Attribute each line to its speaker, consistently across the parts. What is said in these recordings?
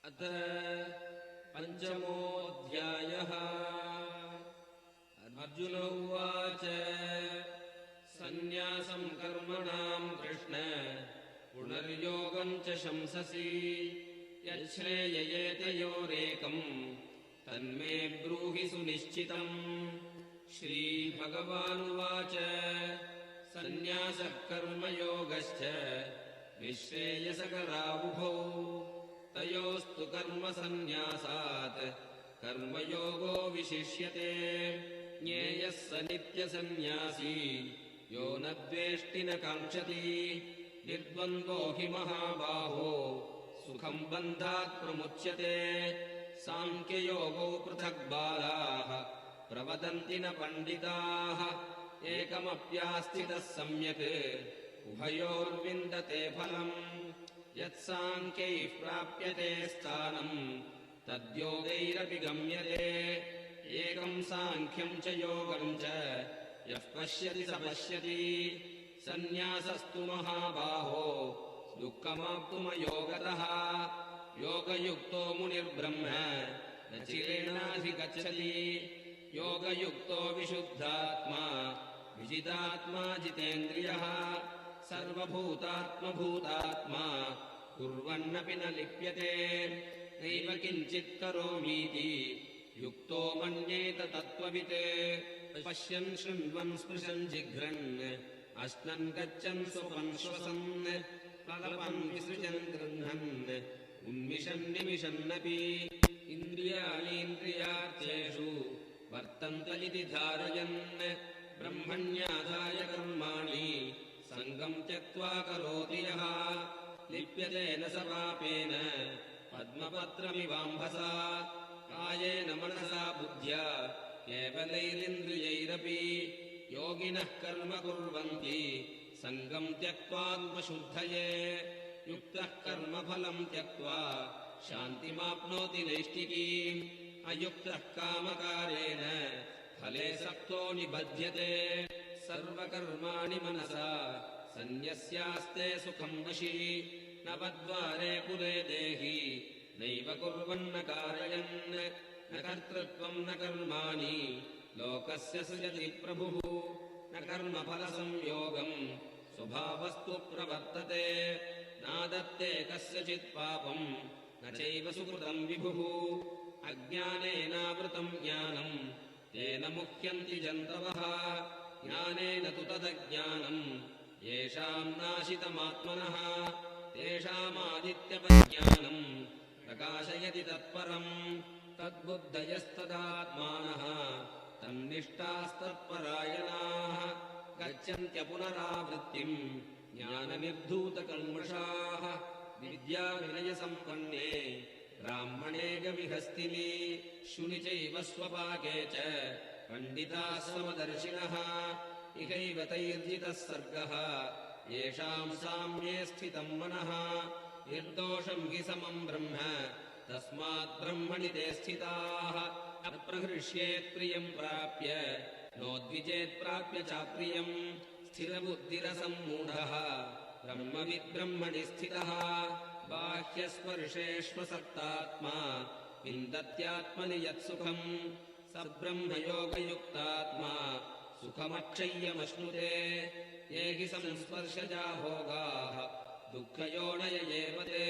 Speaker 1: अथ पञ्चमोऽध्यायः। अर्जुन उवाच सन्न्यासम् कर्मणाम् कृष्ण पुनर्योगम् च शंससि यच्छ्रेययेतयोरेकम् तन्मे ब्रूहि सुनिश्चितम्। श्रीभगवानुवाच सन्न्यासः कर्मयोगश्च निःश्रेयसकरावुभौ तयोस्तु कर्मसन्न्यासात् कर्मयोगो विशिष्यते। ज्ञेयः स नित्यसन्न्यासी यो न द्वेष्टि न काङ्क्षति निर्द्वन्द्वो हि महाबाहो सुखम् बन्धात् प्रमुच्यते। साङ्ख्ययोगो पृथग्बालाः प्रवदन्ति न पण्डिताः एकमप्यास्थितः सम्यक् उभयोर्विन्दते फलम्। यत्साङ्ख्यैः प्राप्यते स्थानम् तद्योगैरपि गम्यते। एकम् साङ्ख्यम् च योगम् च यः पश्यति स पश्यति सन्न्यासस्तु महाबाहो दुःखमाप्तुमयोगतः। योगयुक्तो मुनिर्ब्रह्म न चिरेणाधिगच्छति योगयुक्तो विशुद्धात्मा विजितात्मा जितेन्द्रियः। सर्वभूतात्मभूतात्मा कुर्वन्नपि न लिप्यते। नैव किञ्चित् करोमीति युक्तो मन्येत तत्त्ववित्। पश्यन् शृण्वन् स्पृशन् जिघ्रन् अश्नन् गच्छन् स्वपन् श्वसन् प्रलपन् विसृजन् गृह्णन् उन्मिषन् निमिषन्नपि इन्द्रियाणीन्द्रियार्थेषु वर्तन्त इति धारयन् ब्रह्मण्याधाय कर्माणि सङ्गम् त्यक्त्वा करोति यः। लिप्यते न स पापेन पद्मपत्रमिवाम्भसा कायेन मनसा बुद्ध्या केवलैरिन्द्रियैरपि योगिनः कर्म कुर्वन्ति सङ्गम् त्यक्त्वात्मशुद्धये। युक्तः कर्मफलम् त्यक्त्वा शान्तिमाप्नोति नैष्टिकीम्। अयुक्तः कामकारेण फले सक्तो निबध्यते। सर्वकर्माणि मनसा सन्न्यस्यास्ते सुखम् वशी न वद्वारे पुरे देहि नैव कुर्वन्न कारयन्। न कर्तृत्वम् न कर्माणि लोकस्य सृजति प्रभुः न कर्मफलसंयोगम् स्वभावस्तु प्रवर्तते। नादत्ते कस्यचित् पापम् न चैव सुकृतम् विभुः। अज्ञानेनावृतम् ज्ञानम् तेन मुह्यन्ति जन्तवः। ज्ञानेन तु तदज्ञानम् येषाम् नाशितमात्मनः तेषामादित्यपज्ञानम् प्रकाशयति तत्परम्। तद्बुद्धयस्तदात्मानः तन्निष्ठास्तत्परायणाः गच्छन्त्यपुनरावृत्तिम् ज्ञाननिर्धूतकल्मषाः। विद्याविनयसम्पन्ने ब्राह्मणे गविहस्तिनि शुनि चैव स्वपाके च पण्डिताः समदर्शिनः। इहैव तैर्जितः सर्गः येषाम् साम्ये स्थितम् मनः। निर्दोषम् हि समम् ब्रह्म तस्मात् ब्रह्मणि ते स्थिताः। अप्रहृष्येत् प्रियम् प्राप्य नोद्विजेत् प्राप्य चाप्रियम्। स्थिरबुद्धिरसम्मूढः ब्रह्मविद्ब्रह्मणि स्थितः। बाह्यस्पर्शेष्वसक्तात्मा विन्दत्यात्मनि यत्सुखम् स ब्रह्मयोगयुक्तात्मा सुखमक्षय्यमश्नुते। ये हि संस्पर्शजा भोगाः दुःखयोनय एव ते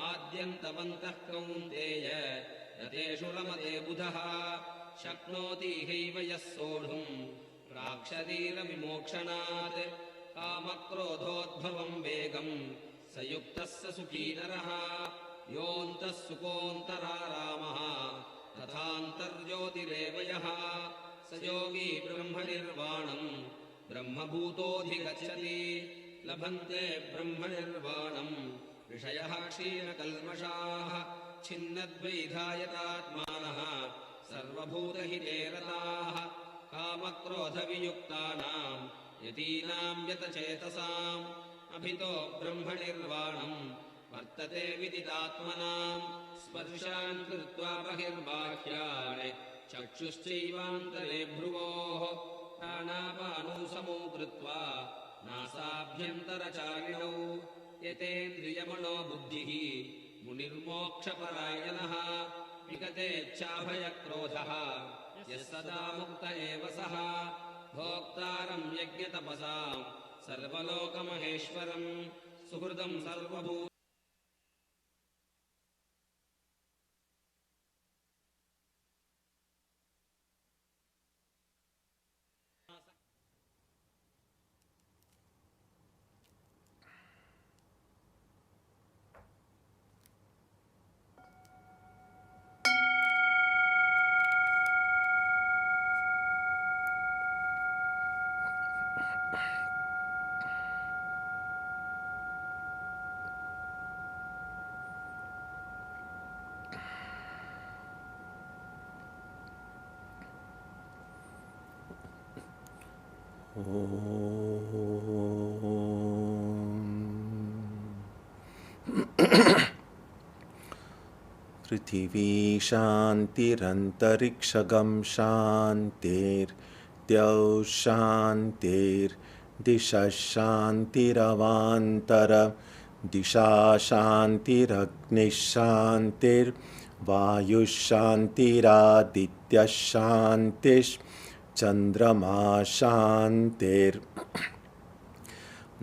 Speaker 1: आद्यन्तवन्तः कौन्तेय रतेषु रमते बुधः। शक्नोति हैव यः सोढुम् प्राक्शरीरविमोक्षणात् कामक्रोधोद्भवम् वेगम् स युक्तः स सुखी नरः। योऽन्तः सुकोऽन्तरारामः तथान्तर्ज्योतिरेव यः स योगी ब्रह्मनिर्वाणम् ब्रह्मभूतोऽधिगच्छति। लभन्ते ब्रह्मनिर्वाणम् ऋषयः क्षीणकल्मषाः छिन्नद्वैधायतात्मानः सर्वभूतहिते रताः। कामक्रोधवियुक्तानाम् यतीनाम् यतचेतसाम् अभितो ब्रह्मनिर्वाणम् वर्तते विदितात्मनाम्। स्पर्शान् कृत्वा बहिर्बाह्यान् चक्षुश्चैवान्तरे भ्रुवोः प्राणापानौ समौ कृत्वा नासाभ्यन्तरचारिणौ यतेन्द्रियमनो बुद्धिः मुनिर्मोक्षपरायणः विगतेच्छाभयक्रोधः यः सदा मुक्त एव सः भोक्तारं यज्ञतपसां सर्वलोकमहेश्वरं सुहृदं सर्वभू
Speaker 2: पृथिवी शान्तिरन्तरिक्षगं शान्तिर्द्यौ शान्तिर्दिशः शान्तिरवान्तर दिशा शान्तिरग्निः शान्तिर्वायुः शान्तिरादित्यः शान्तिश्चन्द्रमा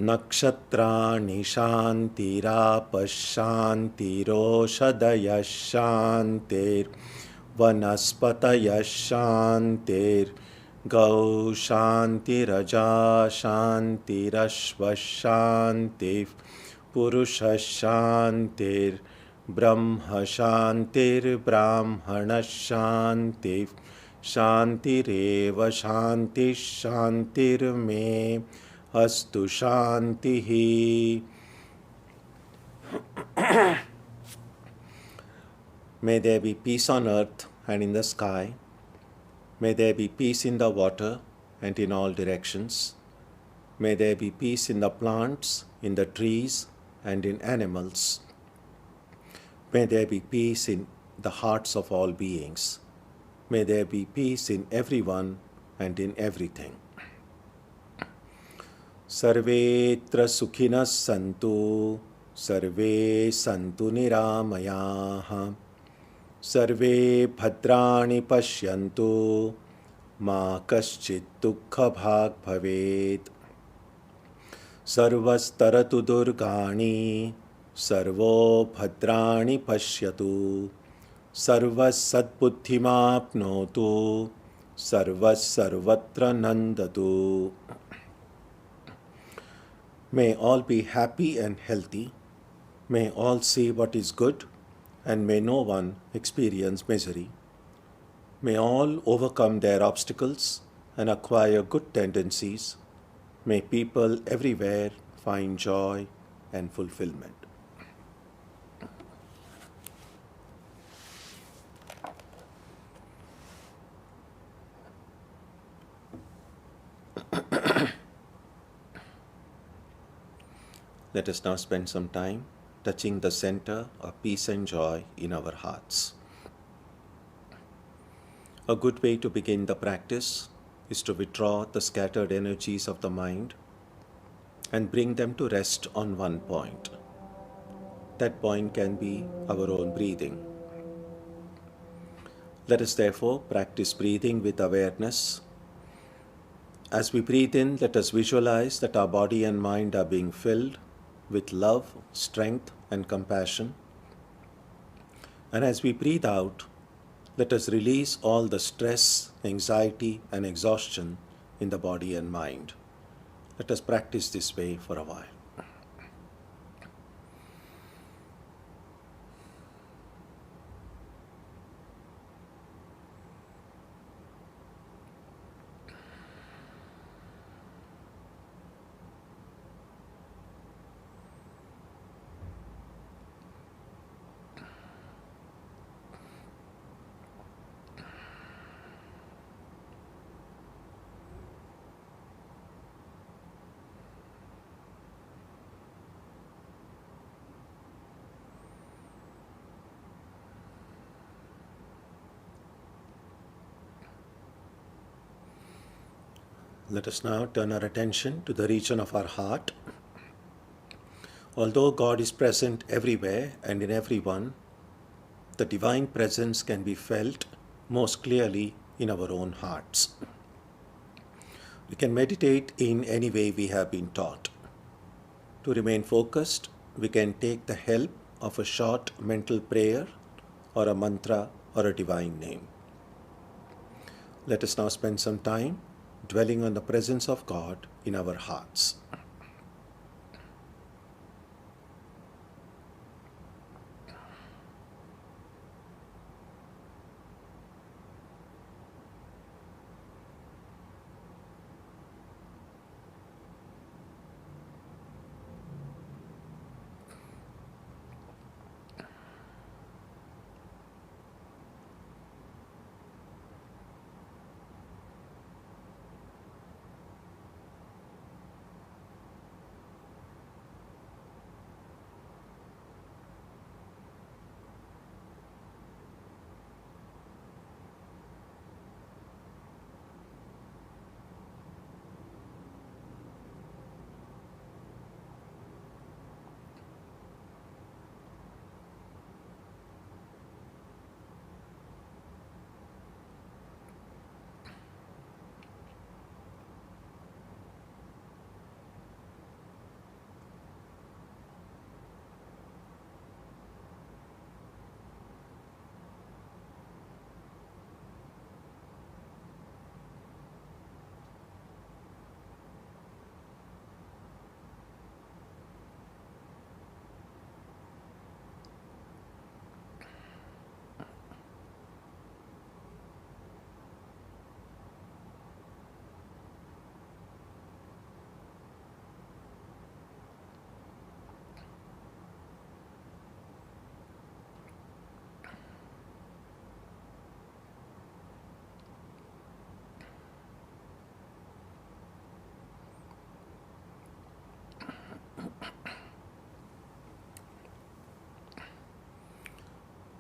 Speaker 2: नक्षत्राणि शान्तिरापः शान्तिरोषधयः शान्तिर्वनस्पतयः शान्तिर्गौ शान्तिरजा शान्तिरश्वः शान्तिः पुरुषः शान्तिर्ब्रह्म शान्तिर्ब्राह्मणः शान्तिः शान्तिरेव शान्तिः शान्तिर्मे अस्तु शान्तिः. May there be peace on earth and in the sky. May there be peace in the water and in all directions. May there be peace in the plants, in the trees, and in animals. May there be peace in the hearts of all beings. May there be peace in everyone and in everything. सर्वेत्र सुखिनः सन्तु सर्वे सन्तु निरामयाः सर्वे भद्राणि पश्यन्तु मा कश्चित् दुःखभाग् भवेत् सर्वस्तरतु दुर्गाणि servo भद्राणि पश्यतु सर्वः सद्बुद्धिमाप्नोतु सर्वः सर्वत्र नन्दतु. May all be happy and healthy. May all see what is good, and may no one experience misery. May all overcome their obstacles and acquire good tendencies. May people everywhere find joy and fulfillment. Let us now spend some time touching the center of peace and joy in our hearts. A good way to begin the practice is to withdraw the scattered energies of the mind and bring them to rest on one point. That point can be our own breathing. Let us therefore practice breathing with awareness. As we breathe in, let us visualize that our body and mind are being filled with love, strength, and compassion. And as we breathe out, let us release all the stress, anxiety, and exhaustion in the body and mind. Let us practice this way for a while. Let us now turn our attention to the region of our heart. Although God is present everywhere and in everyone, the divine presence can be felt most clearly in our own hearts. We can meditate in any way we have been taught. To remain focused, we can take the help of a short mental prayer or a mantra or a divine name. Let us now spend some time dwelling on the presence of God in our hearts.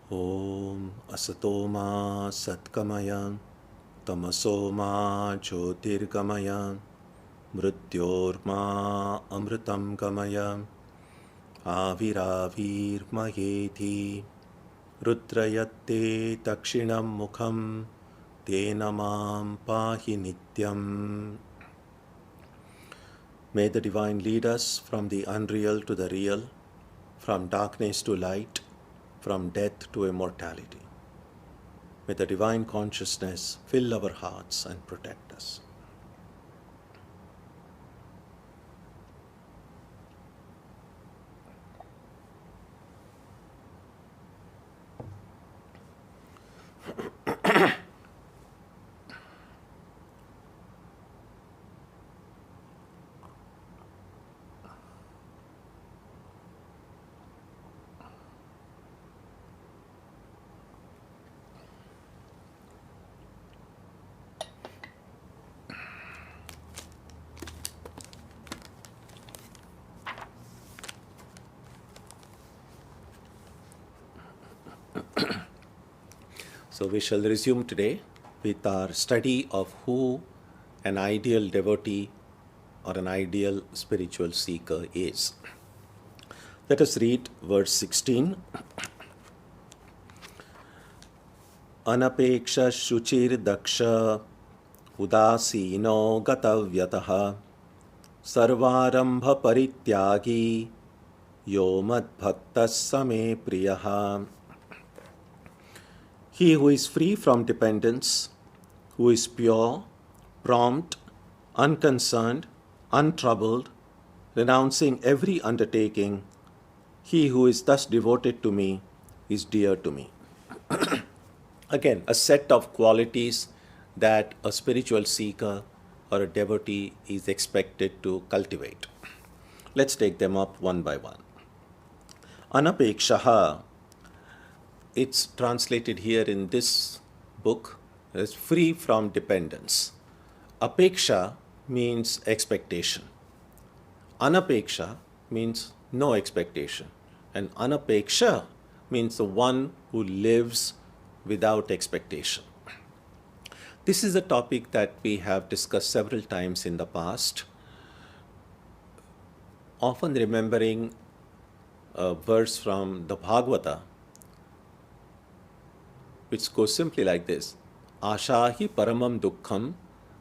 Speaker 2: Om Asatoma Satkamaya Tamasoma Jyotirgamaya Mrityorma Amritam Gamaya Aviravirmayeti Rudrayatte Dakshinam Mukham Tenamam Pahi Nityam. May the Divine lead us from the unreal to the real, from darkness to light, from death to immortality. May the divine consciousness fill our hearts and protect us. So we shall resume today with our study of who an ideal devotee or an ideal spiritual seeker is. Let us read verse 16. Anapeksha shuchir daksha udasino gatavyataha sarvarambha parityagi yo madbhaktas same priyaha. He who is free from dependence, who is pure, prompt, unconcerned, untroubled, renouncing every undertaking, he who is thus devoted to me is dear to me. Again, a set of qualities that a spiritual seeker or a devotee is expected to cultivate. Let's take them up one by one. Anapekshaha, it's translated here in this book as free from dependence. Apeksha means expectation. Anapeksha means no expectation. And anapeksha means the one who lives without expectation. This is a topic that we have discussed several times in the past, often remembering a verse from the Bhagavata, which goes simply like this: Ashahi paramam dukkham,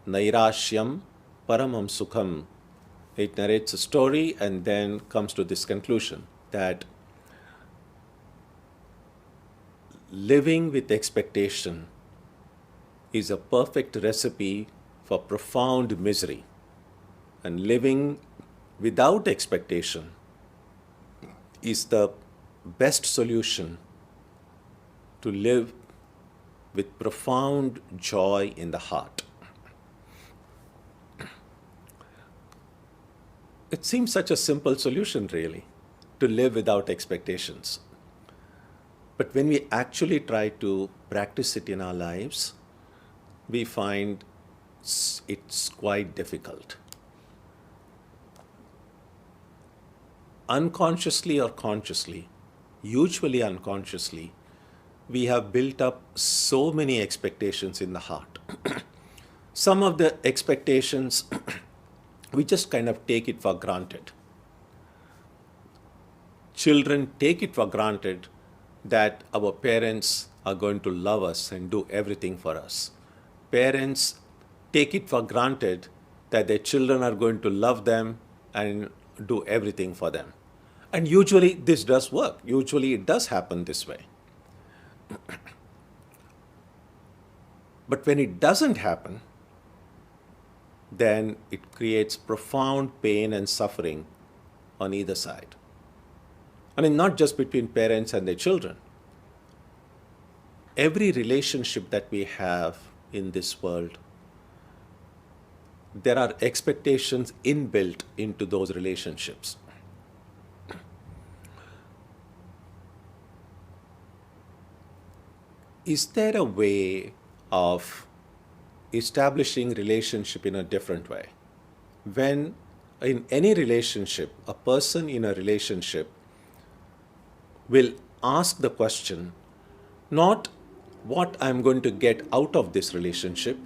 Speaker 2: nairashyam paramam sukham. It narrates a story and then comes to this conclusion that living with expectation is a perfect recipe for profound misery, and living without expectation is the best solution to live with profound joy in the heart. It seems such a simple solution, really, to live without expectations. But when we actually try to practice it in our lives, we find it's quite difficult. Unconsciously or consciously, usually unconsciously, we have built up so many expectations in the heart. Some of the expectations, we just kind of take it for granted. Children take it for granted that our parents are going to love us and do everything for us. Parents take it for granted that their children are going to love them and do everything for them. And usually this does work. Usually it does happen this way. But when it doesn't happen, then it creates profound pain and suffering on either side. I mean, not just between parents and their children. Every relationship that we have in this world, there are expectations inbuilt into those relationships. Is there a way of establishing relationship in a different way? When in any relationship, a person in a relationship will ask the question, not what I'm going to get out of this relationship,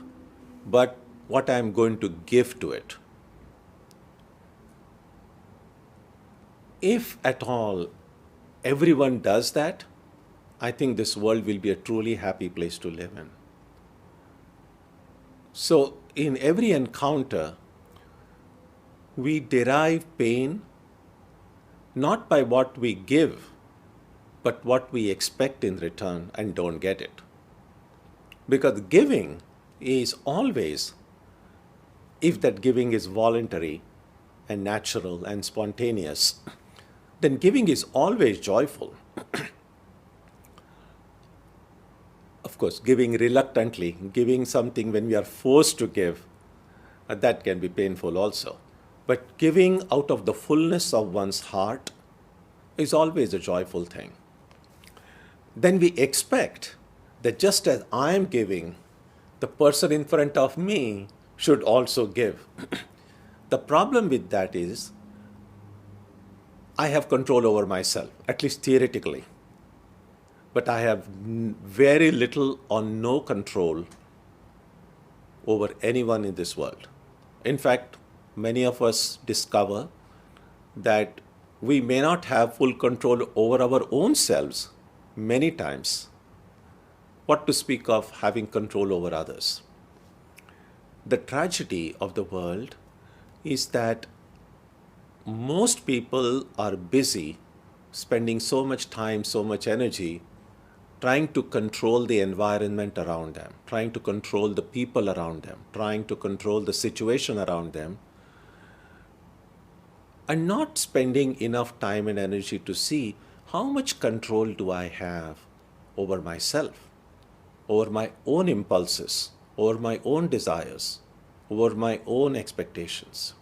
Speaker 2: but what I'm going to give to it. If at all everyone does that, I think this world will be a truly happy place to live in. So in every encounter, we derive pain not by what we give, but what we expect in return and don't get it. Because giving is always, if that giving is voluntary and natural and spontaneous, then giving is always joyful. Of course, giving reluctantly, giving something when we are forced to give, that can be painful also. But giving out of the fullness of one's heart is always a joyful thing. Then we expect that just as I am giving, the person in front of me should also give. The problem with that is, I have control over myself, at least theoretically. But I have very little or no control over anyone in this world. In fact, many of us discover that we may not have full control over our own selves many times. What to speak of having control over others? The tragedy of the world is that most people are busy spending so much time, so much energy trying to control the environment around them, trying to control the people around them, trying to control the situation around them, and not spending enough time and energy to see how much control do I have over myself, over my own impulses, over my own desires, over my own expectations.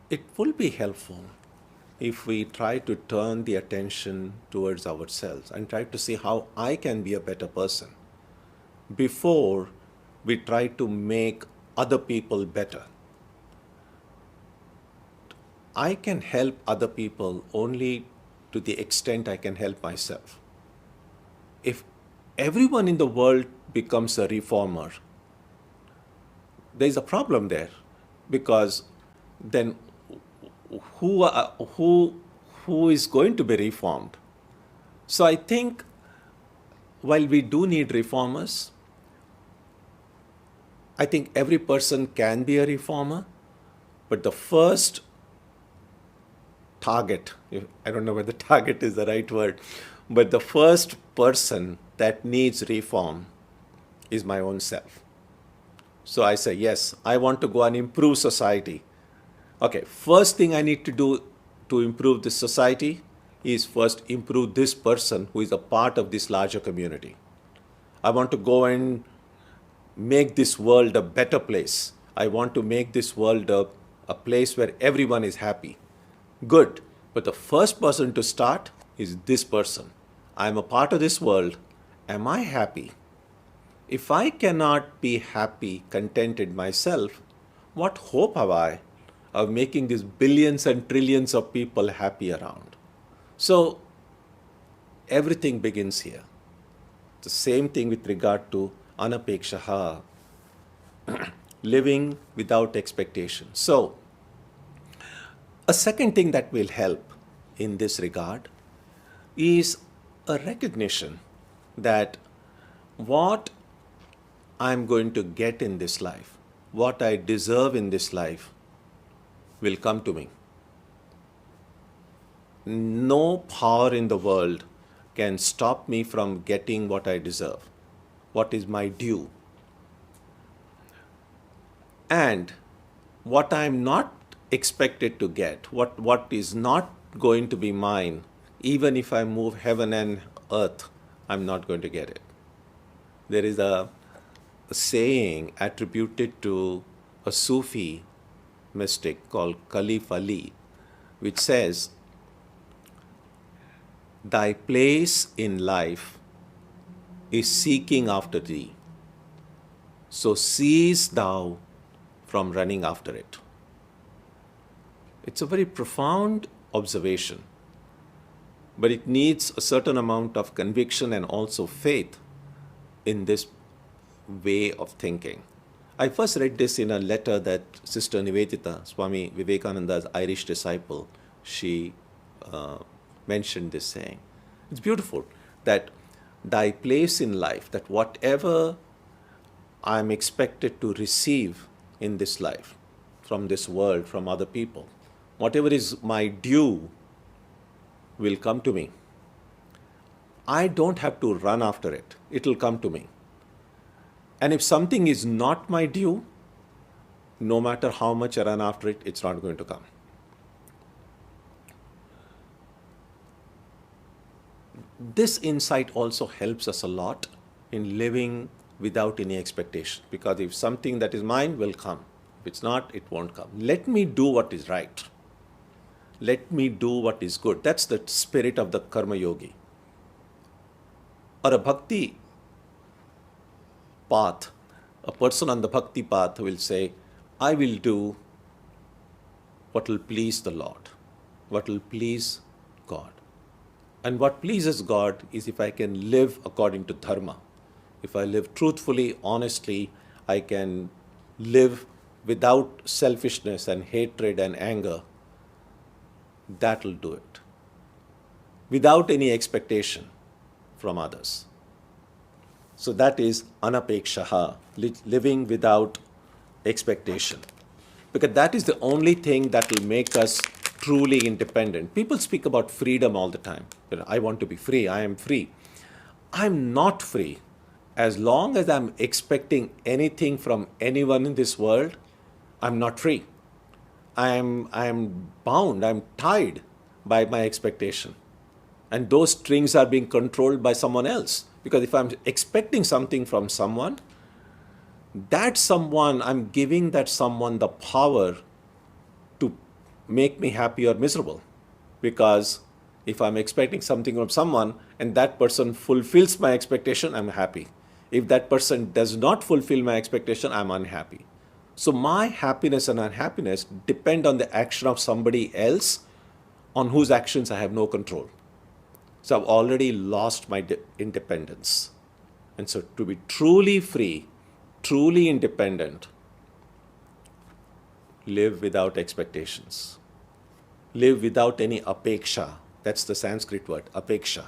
Speaker 2: It will be helpful if we try to turn the attention towards ourselves and try to see how I can be a better person before we try to make other people better. I can help other people only to the extent I can help myself. If everyone in the world becomes a reformer, there is a problem there, because then who is going to be reformed. So I think while we do need reformers, I think every person can be a reformer, but the first target, I don't know whether target is the right word, but the first person that needs reform is my own self. So I say, yes, I want to go and improve society. Okay, first thing I need to do to improve this society is first improve this person who is a part of this larger community. I want to go and make this world a better place. I want to make this world a place where everyone is happy. Good. But the first person to start is this person. I am a part of this world. Am I happy? If I cannot be happy, contented myself, what hope have I of making these billions and trillions of people happy around? So everything begins here. The same thing with regard to anapekshaha, living without expectation. So a second thing that will help in this regard is a recognition that what I'm going to get in this life, what I deserve in this life, will come to me. No power in the world can stop me from getting what I deserve, what is my due. And what I'm not expected to get, what is not going to be mine, even if I move heaven and earth, I'm not going to get it. There is a saying attributed to a Sufi mystic called Caliph Ali, which says, "Thy place in life is seeking after thee, so cease thou from running after it." It's a very profound observation, but it needs a certain amount of conviction and also faith in this way of thinking. I first read this in a letter that Sister Nivedita, Swami Vivekananda's Irish disciple, she mentioned this saying. It's beautiful that thy place in life, that whatever I'm expected to receive in this life, from this world, from other people, whatever is my due will come to me. I don't have to run after it. It will come to me. And if something is not my due, no matter how much I run after it, it's not going to come. This insight also helps us a lot in living without any expectation, because if something that is mine will come, if it's not, it won't come. Let me do what is right. Let me do what is good. That's the spirit of the karma yogi. Or a bhakti path, a person on the bhakti path will say, I will do what will please the Lord, what will please God. And what pleases God is if I can live according to dharma. If I live truthfully, honestly, I can live without selfishness and hatred and anger. That will do it. Without any expectation from others. So that is anapekshaha, living without expectation. Because that is the only thing that will make us truly independent. People speak about freedom all the time. I want to be free, I am free. I'm not free. As long as I'm expecting anything from anyone in this world, I'm not free. I'm bound, I'm tied by my expectation. And those strings are being controlled by someone else. Because if I'm expecting something from someone, that someone, I'm giving that someone the power to make me happy or miserable. Because if I'm expecting something from someone and that person fulfills my expectation, I'm happy. If that person does not fulfill my expectation, I'm unhappy. So my happiness and unhappiness depend on the action of somebody else on whose actions I have no control. So I've already lost my independence. And so to be truly free, truly independent, live without expectations. live without any apeksha. That's the Sanskrit word, apeksha.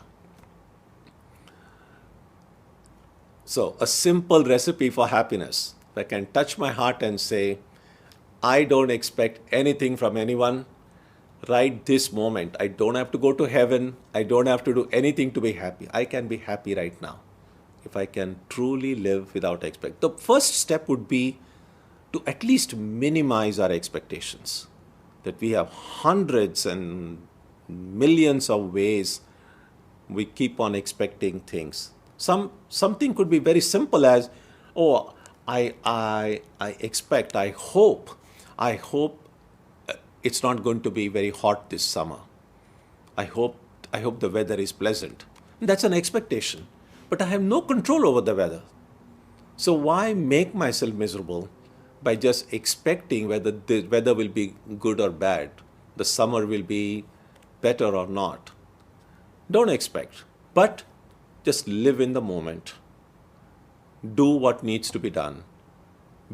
Speaker 2: So, a simple recipe for happiness. If I can touch my heart and say, I don't expect anything from anyone right this moment. I don't have to go to heaven. I don't have to do anything to be happy. I can be happy right now. If I can truly live without expect. The first step would be to at least minimize our expectations. That we have hundreds and millions of ways we keep on expecting things. Something could be very simple as, oh, I expect, I hope it's not going to be very hot this summer. I hope the weather is pleasant. That's an expectation. But I have no control over the weather. So why make myself miserable by just expecting whether the weather will be good or bad, the summer will be better or not? Don't expect, but just live in the moment. Do what needs to be done.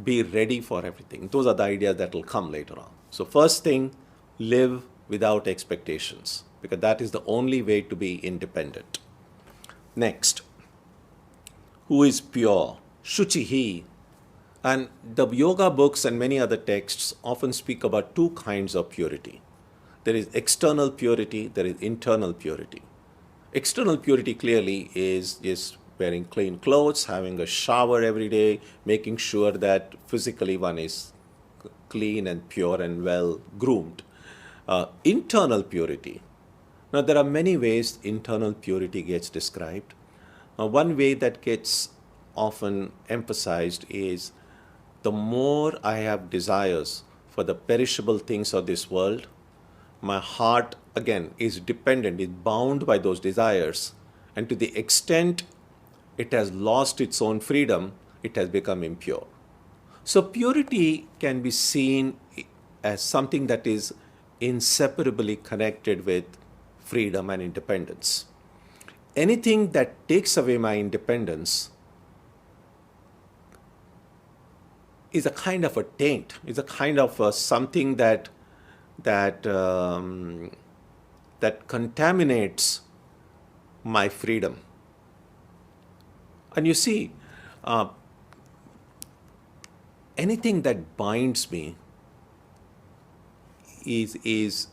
Speaker 2: Be ready for everything. Those are the ideas that will come later on. So first thing, live without expectations, because that is the only way to be independent. Next, who is pure? Shuchihi. And the yoga books and many other texts often speak about two kinds of purity. There is external purity, there is internal purity. External purity clearly is wearing clean clothes, having a shower every day, making sure that physically one is clean and pure and well groomed. Internal purity. Now there are many ways internal purity gets described. One way that gets often emphasized is the more I have desires for the perishable things of this world, my heart again is dependent, is bound by those desires, and to the extent it has lost its own freedom, it has become impure. So purity can be seen as something that is inseparably connected with freedom and independence. Anything that takes away my independence is a kind of a taint, is a kind of something that contaminates my freedom. And you see, anything that binds me is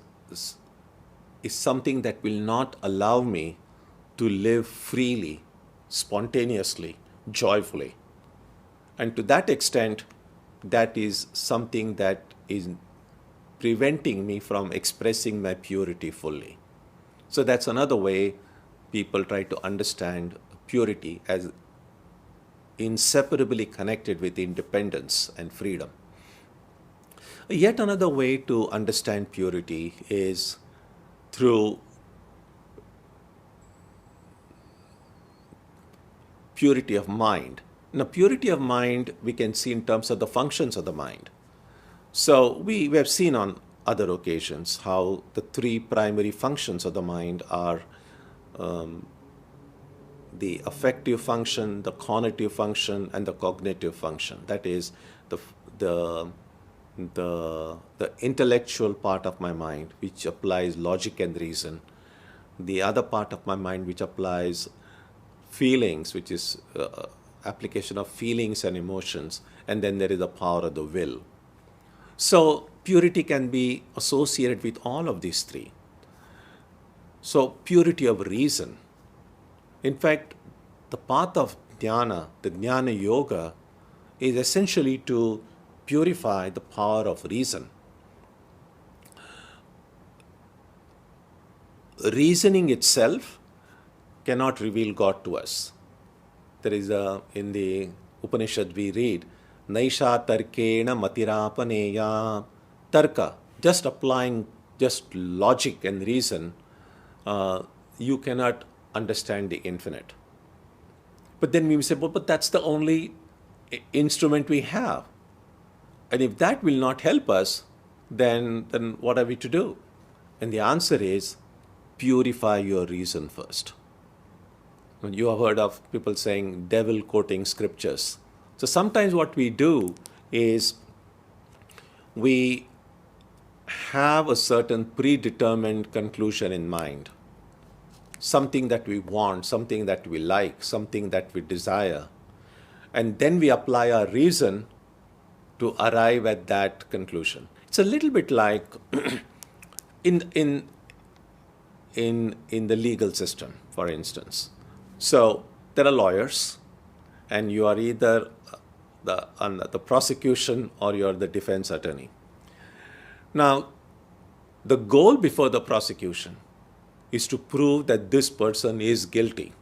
Speaker 2: something that will not allow me to live freely, spontaneously, joyfully. And to that extent, that is something that is preventing me from expressing my purity fully. So that's another way people try to understand purity as inseparably connected with independence and freedom. Yet another way to understand purity is through purity of mind. Now, purity of mind we can see in terms of the functions of the mind. So we have seen on other occasions how the three primary functions of the mind are the affective function, the cognitive function, and the cognitive function. That is the intellectual part of my mind, which applies logic and reason. The other part of my mind, which applies feelings, which is application of feelings and emotions. And then there is the power of the will. So purity can be associated with all of these three. So purity of reason. In fact, the path of dhyana, the jnana yoga, is essentially to purify the power of reason. Reasoning itself cannot reveal God to us. There is in the Upanishad we read, Naisha tarkena matirapaneya. Tarka, just applying just logic and reason, you cannot understand the infinite. But then we say, but that's the only instrument we have. And if that will not help us, then what are we to do? And the answer is, purify your reason first. You have heard of people saying devil quoting scriptures. So sometimes what we do is we have a certain predetermined conclusion in mind, something that we want, something that we like, something that we desire, and then we apply our reason to arrive at that conclusion. It's a little bit like in the legal system, for instance. So there are lawyers, and you are either the prosecution or you are the defense attorney. Now, the goal before the prosecution is to prove that this person is guilty.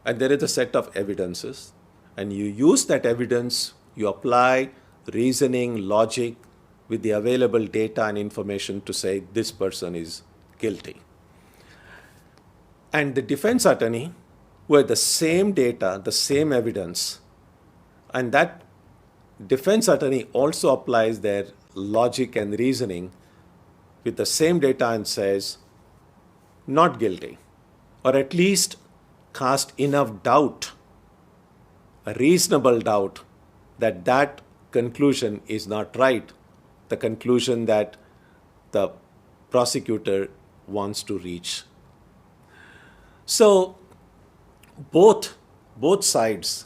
Speaker 2: And there is a set of evidences, and you use that evidence, you apply reasoning, logic with the available data and information to say this person is guilty. And the defense attorney, with the same data, the same evidence, and that defense attorney also applies their logic and reasoning with the same data and says, not guilty, or at least cast enough doubt, a reasonable doubt, that that conclusion is not right, the conclusion that the prosecutor wants to reach. So both sides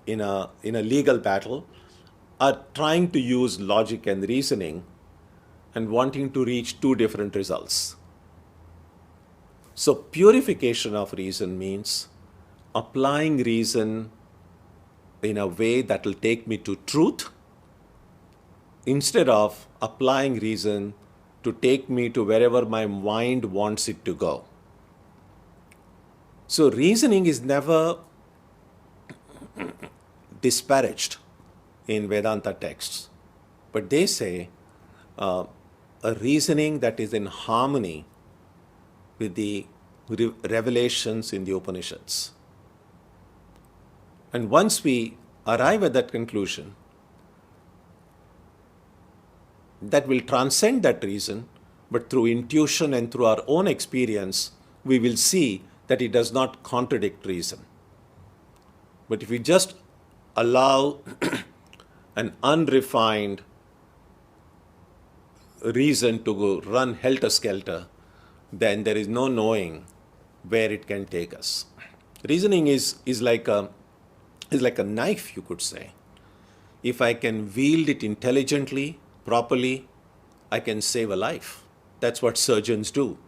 Speaker 2: in a legal battle are trying to use logic and reasoning and wanting to reach two different results. So purification of reason means applying reason in a way that will take me to truth instead of applying reason to take me to wherever my mind wants it to go. So reasoning is never disparaged in Vedanta texts, but they say a reasoning that is in harmony with the revelations in the Upanishads. And once we arrive at that conclusion, that will transcend that reason, but through intuition and through our own experience, we will see that it does not contradict reason. But if we just allow an unrefined reason to go run helter-skelter, then there is no knowing where it can take us. Reasoning is like a knife, you could say. If I can wield it intelligently, properly, I can save a life. That's what surgeons do.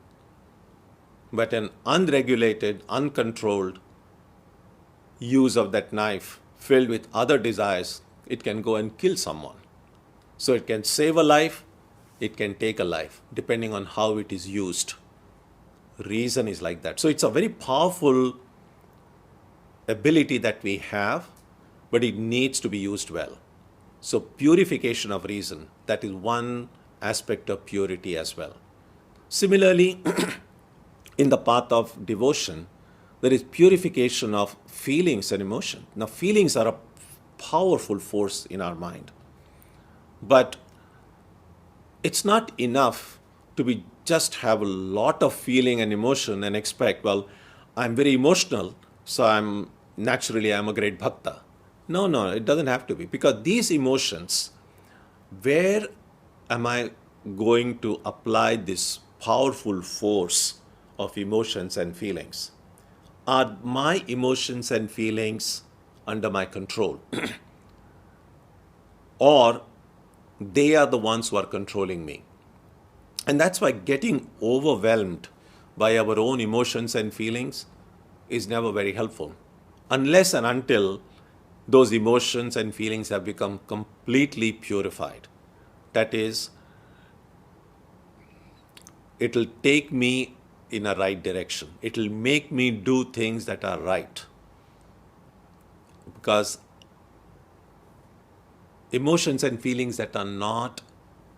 Speaker 2: But an unregulated, uncontrolled use of that knife filled with other desires, it can go and kill someone. So it can save a life, it can take a life, depending on how it is used. Reason is like that. So it's a very powerful ability that we have, but it needs to be used well. So purification of reason, that is one aspect of purity as well. Similarly, in the path of devotion, there is purification of feelings and emotion. Now, feelings are a powerful force in our mind. But it's not enough to be just have a lot of feeling and emotion and expect, well, I'm very emotional, so I'm a great bhakta. No, it doesn't have to be. Because these emotions, where am I going to apply this powerful force of emotions and feelings? Are my emotions and feelings under my control? Or they are the ones who are controlling me? And that's why getting overwhelmed by our own emotions and feelings is never very helpful. Unless and until those emotions and feelings have become completely purified. That is, it will take me in a right direction. It will make me do things that are right. Because emotions and feelings that are not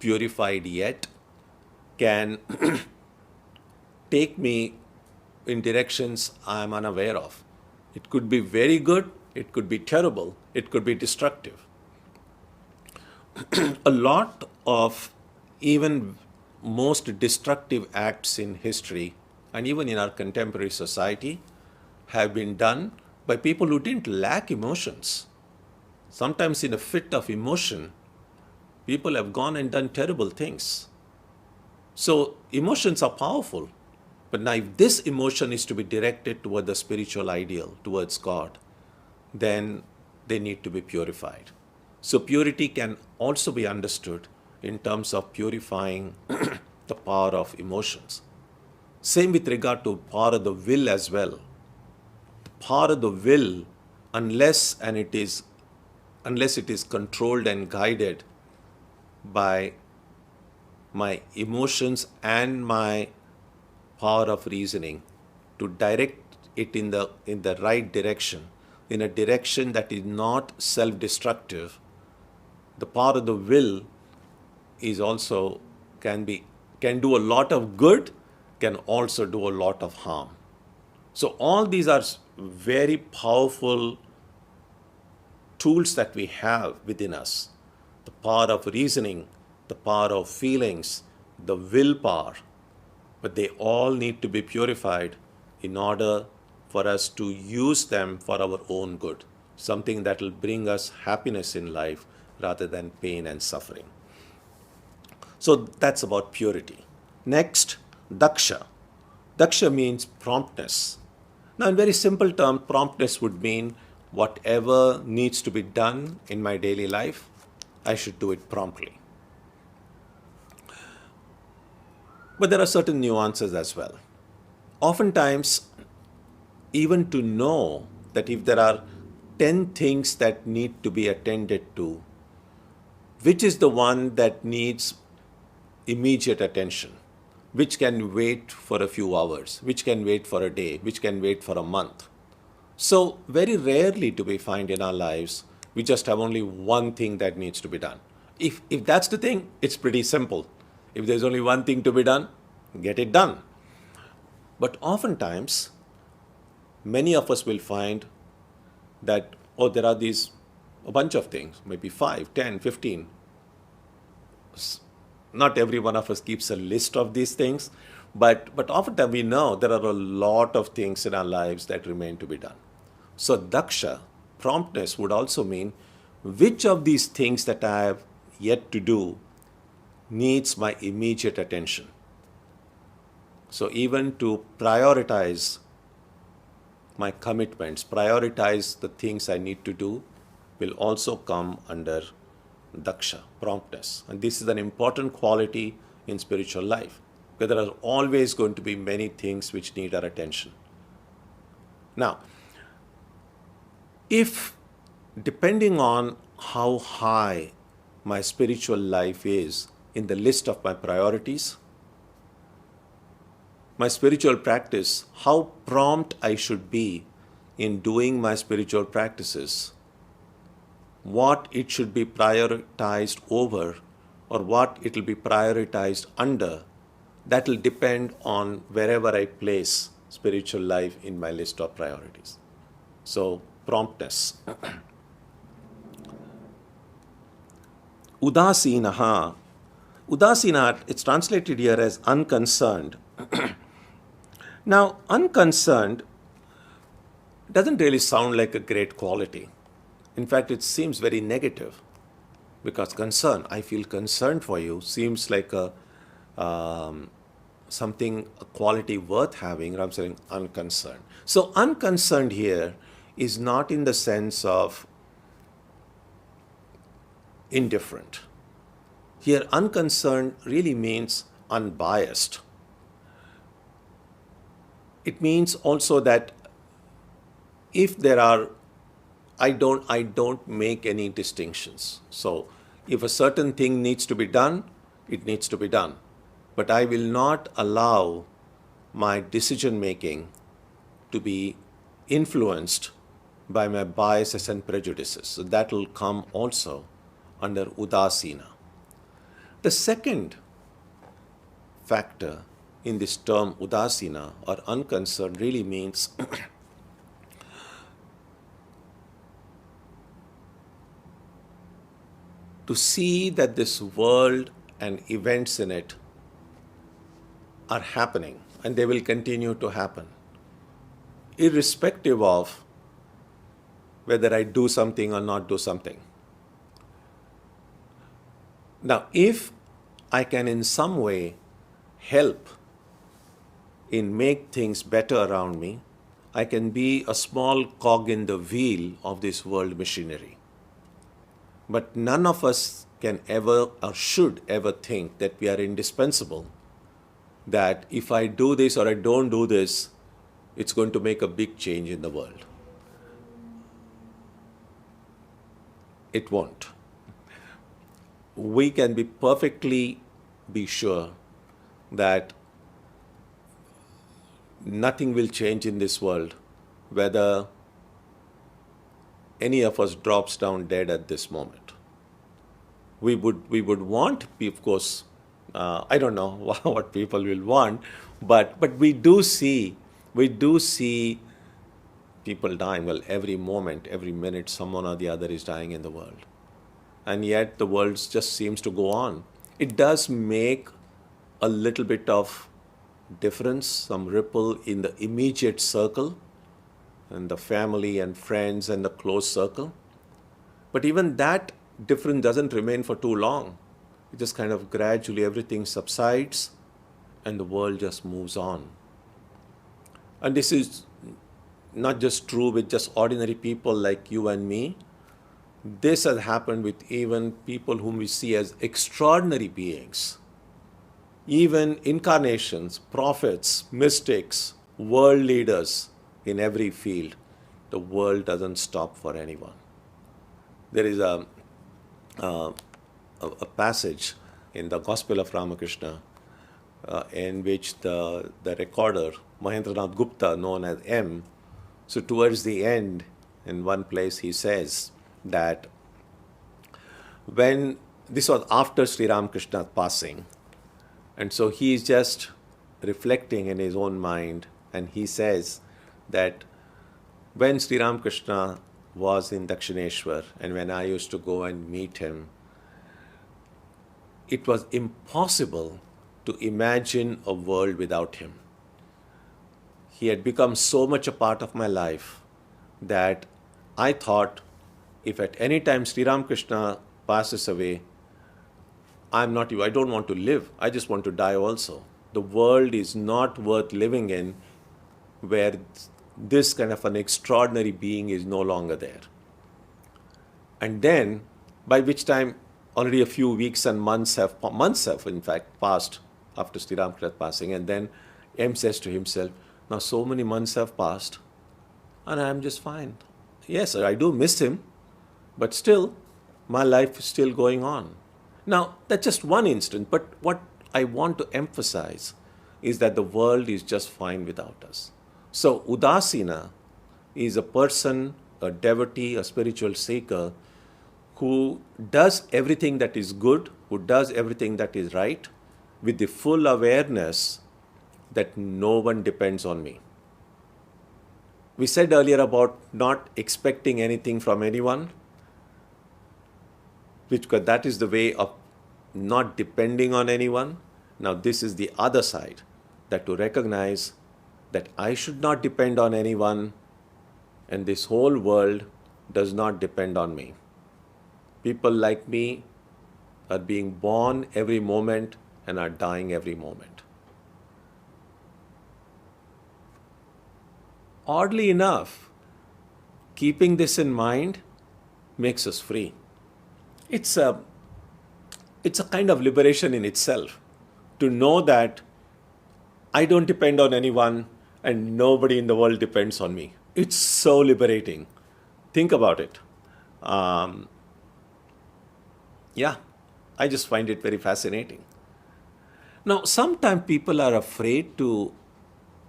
Speaker 2: purified yet can take me in directions I am unaware of. It could be very good, it could be terrible, it could be destructive. A lot of even most destructive acts in history and even in our contemporary society have been done by people who didn't lack emotions. Sometimes in a fit of emotion, people have gone and done terrible things. So emotions are powerful. But now if this emotion is to be directed toward the spiritual ideal, towards God, then they need to be purified. So purity can also be understood in terms of purifying the power of emotions. Same with regard to power of the will as well. The power of the will, unless it is controlled and guided by my emotions and my power of reasoning, to direct it in the right direction, in a direction that is not self-destructive, the power of the will is also can do a lot of good, can also do a lot of harm. So all these are very powerful tools that we have within us. The power of reasoning, the power of feelings, the willpower. But they all need to be purified in order for us to use them for our own good. Something that will bring us happiness in life rather than pain and suffering. So that's about purity. Next, daksha. Daksha means promptness. Now in very simple terms, promptness would mean whatever needs to be done in my daily life, I should do it promptly. But there are certain nuances as well. Oftentimes, even to know that if there are 10 things that need to be attended to, which is the one that needs immediate attention, which can wait for a few hours, which can wait for a day, which can wait for a month. So very rarely do we find in our lives, we just have only one thing that needs to be done. If that's the thing, it's pretty simple. If there's only one thing to be done, get it done. But oftentimes, many of us will find that, there are a bunch of things, maybe 5, 10, 15. Not every one of us keeps a list of these things, but oftentimes we know there are a lot of things in our lives that remain to be done. So daksha, promptness, would also mean which of these things that I have yet to do needs my immediate attention. So even to prioritize my commitments, prioritize the things I need to do, will also come under daksha, promptness. And this is an important quality in spiritual life, because there are always going to be many things which need our attention. Now, if depending on how high my spiritual life is in the list of my priorities, my spiritual practice, how prompt I should be in doing my spiritual practices, what it should be prioritized over or what it will be prioritized under, that will depend on wherever I place spiritual life in my list of priorities. So, promptness. Udasinaha. Udasina, it's translated here as unconcerned. Now, unconcerned doesn't really sound like a great quality. In fact, it seems very negative, because concern, I feel concerned for you, seems like a quality worth having. I'm saying unconcerned. So unconcerned here is not in the sense of indifferent. Here, unconcerned really means unbiased. It means also that if there are, I don't make any distinctions. So if a certain thing needs to be done, it needs to be done. But I will not allow my decision making to be influenced by my biases and prejudices. So that will come also under udasina. The second factor in this term udasina or unconcerned really means to see that this world and events in it are happening and they will continue to happen, irrespective of whether I do something or not do something. Now, if I can in some way help in make things better around me. I can be a small cog in the wheel of this world machinery. But none of us can ever or should ever think that we are indispensable, that if I do this or I don't do this, it's going to make a big change in the world. It won't. We can be perfectly be sure that nothing will change in this world whether any of us drops down dead at this moment. We would want, of course, I don't know what people will want, but we do see people dying. Well, every moment, every minute, someone or the other is dying in the world. And yet the world just seems to go on. It does make a little bit of difference, some ripple in the immediate circle, and the family and friends and the close circle. But even that difference doesn't remain for too long. It just kind of gradually everything subsides and the world just moves on. And this is not just true with just ordinary people like you and me. This has happened with even people whom we see as extraordinary beings. Even incarnations, prophets, mystics, world leaders in every field. The world doesn't stop for anyone. There is a passage in the Gospel of Ramakrishna in which the recorder, Mahendranath Gupta, known as M, so towards the end, in one place he says that when this was after Sri Ramakrishna's passing, and so he is just reflecting in his own mind, and he says that when Sri Ramakrishna was in Dakshineshwar and when I used to go and meet him, it was impossible to imagine a world without him. He had become so much a part of my life that I thought if at any time Sri Ramakrishna passes away, I don't want to live. I just want to die also. The world is not worth living in where this kind of an extraordinary being is no longer there. And then, by which time already a few weeks and months have in fact passed after Sri Ramakrishna's passing, and then M says to himself, now so many months have passed and I am just fine. Yes, I do miss him, but still my life is still going on. Now, that's just one instance, but what I want to emphasize is that the world is just fine without us. So, Udasina is a person, a devotee, a spiritual seeker who does everything that is good, who does everything that is right, with the full awareness that no one depends on me. We said earlier about not expecting anything from anyone, because that is the way of not depending on anyone. Now this is the other side, that to recognize that I should not depend on anyone and this whole world does not depend on me. People like me are being born every moment and are dying every moment. Oddly enough, keeping this in mind makes us free. It's a kind of liberation in itself to know that I don't depend on anyone and nobody in the world depends on me. It's so liberating. Think about it. I just find it very fascinating. Now, sometimes people are afraid to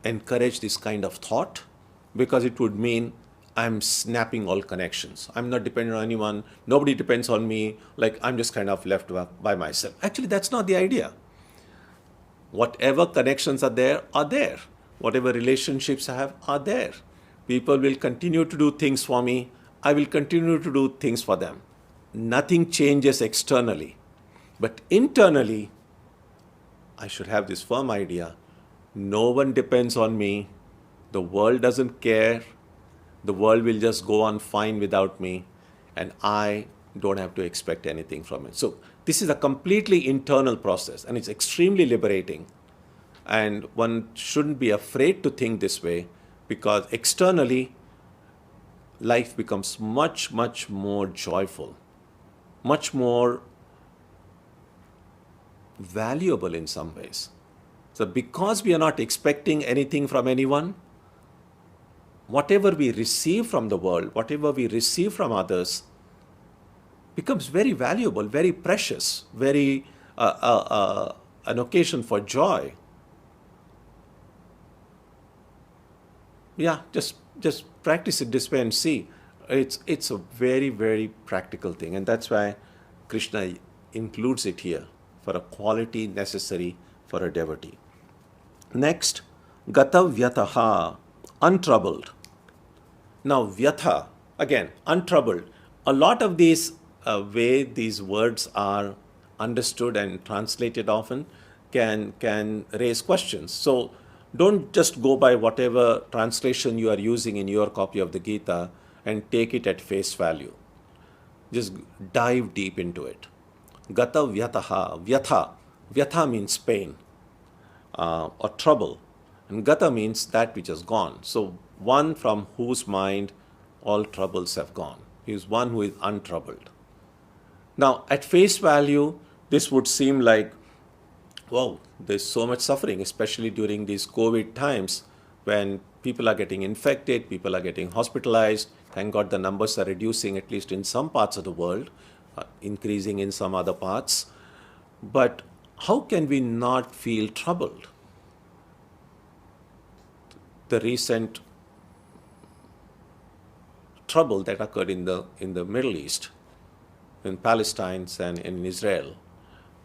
Speaker 2: encourage this kind of thought because it would mean I'm snapping all connections. I'm not dependent on anyone. Nobody depends on me. Like I'm just kind of left by myself. Actually, that's not the idea. Whatever connections are there are there. Whatever relationships I have are there. People will continue to do things for me. I will continue to do things for them. Nothing changes externally. But internally, I should have this firm idea. No one depends on me. The world doesn't care. The world will just go on fine without me. And I don't have to expect anything from it. So this is a completely internal process and it's extremely liberating. And one shouldn't be afraid to think this way, because externally, life becomes much, much more joyful, much more valuable in some ways. So because we are not expecting anything from anyone, whatever we receive from the world, whatever we receive from others, becomes very valuable, very precious, very an occasion for joy. Yeah, just practice it this way and see. It's a very, very practical thing, and that's why Krishna includes it here for a quality necessary for a devotee. Next, gata vyataha, untroubled. Now, vyatha, again, untroubled. A lot of these way these words are understood and translated often can raise questions. So don't just go by whatever translation you are using in your copy of the Gita and take it at face value. Just dive deep into it. Gata vyataha, vyatha means pain or trouble, and gata means that which has gone. So one from whose mind all troubles have gone. He is one who is untroubled. Now, at face value, this would seem like, wow, there's so much suffering, especially during these COVID times when people are getting infected, people are getting hospitalized. Thank God the numbers are reducing, at least in some parts of the world, increasing in some other parts. But how can we not feel troubled? The recent trouble that occurred in the Middle East, in Palestine and in Israel,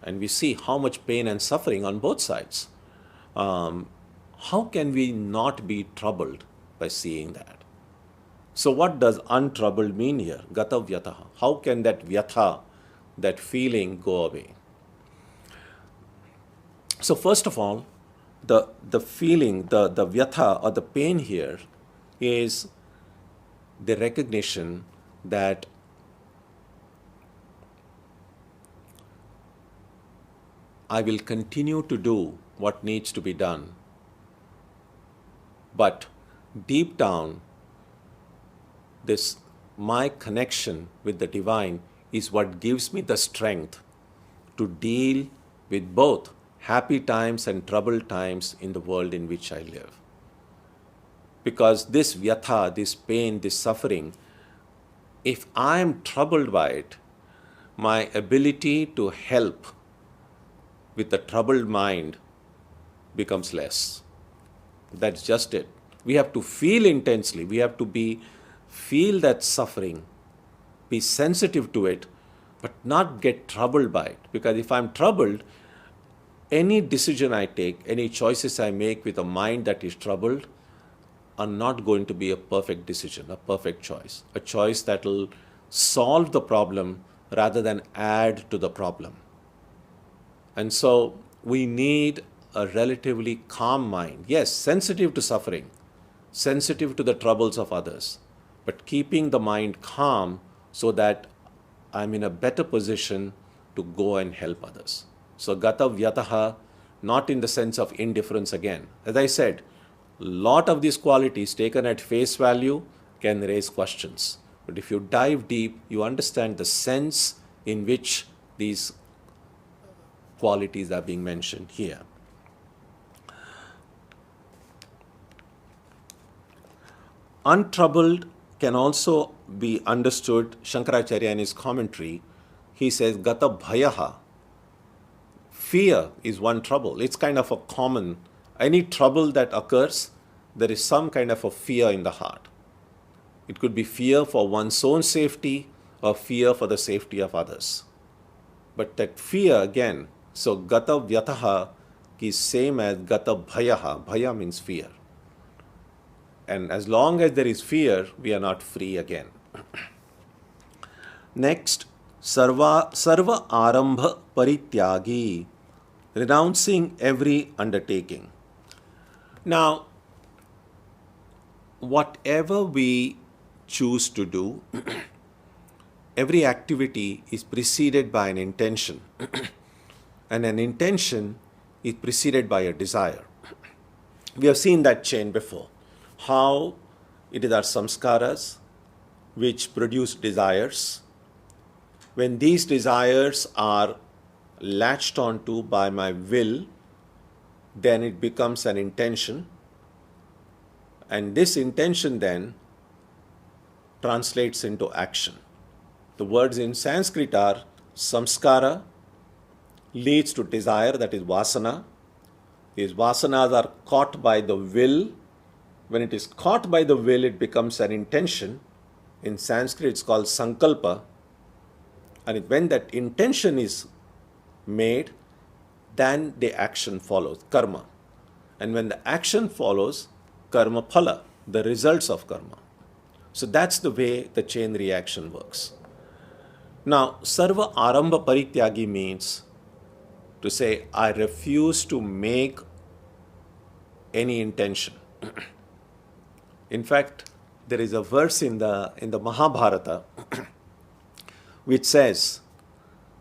Speaker 2: and we see how much pain and suffering on both sides. How can we not be troubled by seeing that? So what does untroubled mean here? Gata vyataha. How can that vyatha, that feeling, go away? So first of all, the feeling, the vyatha or the pain here is the recognition that I will continue to do what needs to be done. But deep down, my connection with the divine is what gives me the strength to deal with both happy times and troubled times in the world in which I live. Because this vyatha, this pain, this suffering, if I am troubled by it, my ability to help with the troubled mind becomes less. That's just it. We have to feel intensely. We have to feel that suffering, be sensitive to it, but not get troubled by it. Because if I'm troubled, any decision I take, any choices I make with a mind that is troubled are not going to be a perfect decision, a perfect choice, a choice that will solve the problem rather than add to the problem. And so we need a relatively calm mind. Yes, sensitive to suffering, sensitive to the troubles of others, but keeping the mind calm so that I'm in a better position to go and help others. So gata vyataha, not in the sense of indifference again. As I said, a lot of these qualities taken at face value can raise questions. But if you dive deep, you understand the sense in which these qualities are being mentioned here. Untroubled can also be understood, Shankaracharya in his commentary, he says, gata bhayaha. Fear is one trouble. It's kind of a common, any trouble that occurs, there is some kind of a fear in the heart. It could be fear for one's own safety or fear for the safety of others. But that fear again, so gata vyataha is same as gata bhayaha. Bhaya means fear. And as long as there is fear, we are not free again. Next, sarva arambha parityagi, renouncing every undertaking. Now, whatever we choose to do, every activity is preceded by an intention. And an intention is preceded by a desire. We have seen that chain before. How it is our samskaras which produce desires. When these desires are latched onto by my will, then it becomes an intention. And this intention then translates into action. The words in Sanskrit are samskara, leads to desire, that is vasana. These vasanas are caught by the will. When it is caught by the will, it becomes an intention. In Sanskrit, it's called sankalpa. And when that intention is made, then the action follows, karma. And when the action follows, karma phala, the results of karma. So that's the way the chain reaction works. Now, sarva arambha parityagi means to say, I refuse to make any intention. In fact, there is a verse in the Mahabharata which says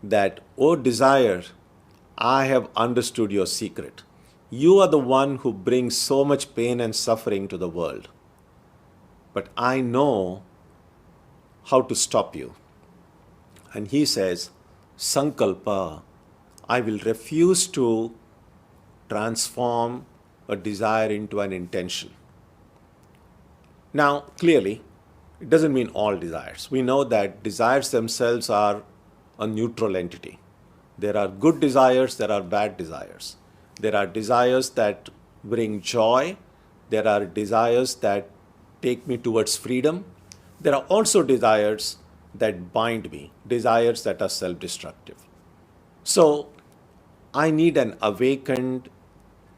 Speaker 2: that, O desire, I have understood your secret. You are the one who brings so much pain and suffering to the world. But I know how to stop you. And he says, Sankalpa, I will refuse to transform a desire into an intention. Now, clearly, it doesn't mean all desires. We know that desires themselves are a neutral entity. There are good desires, there are bad desires. There are desires that bring joy. There are desires that take me towards freedom. There are also desires that bind me, desires that are self-destructive. So, I need an awakened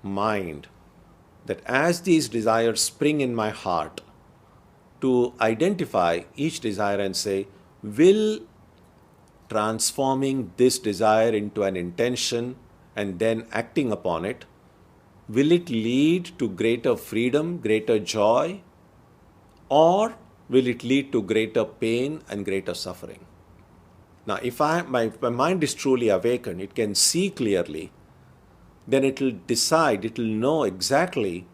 Speaker 2: mind that as these desires spring in my heart, to identify each desire and say, will transforming this desire into an intention and then acting upon it, will it lead to greater freedom, greater joy, or will it lead to greater pain and greater suffering? Now, if my mind is truly awakened, it can see clearly, then it will decide, it will know exactly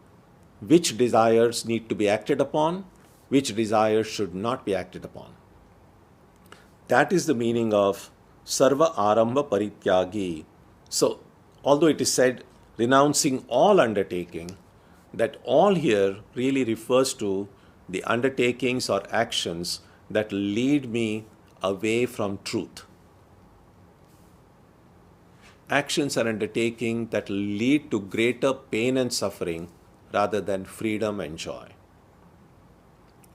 Speaker 2: which desires need to be acted upon, which desires should not be acted upon. That is the meaning of sarva arambha parityagi. So, although it is said renouncing all undertaking, that all here really refers to the undertakings or actions that lead me away from truth. Actions are undertaking that lead to greater pain and suffering rather than freedom and joy.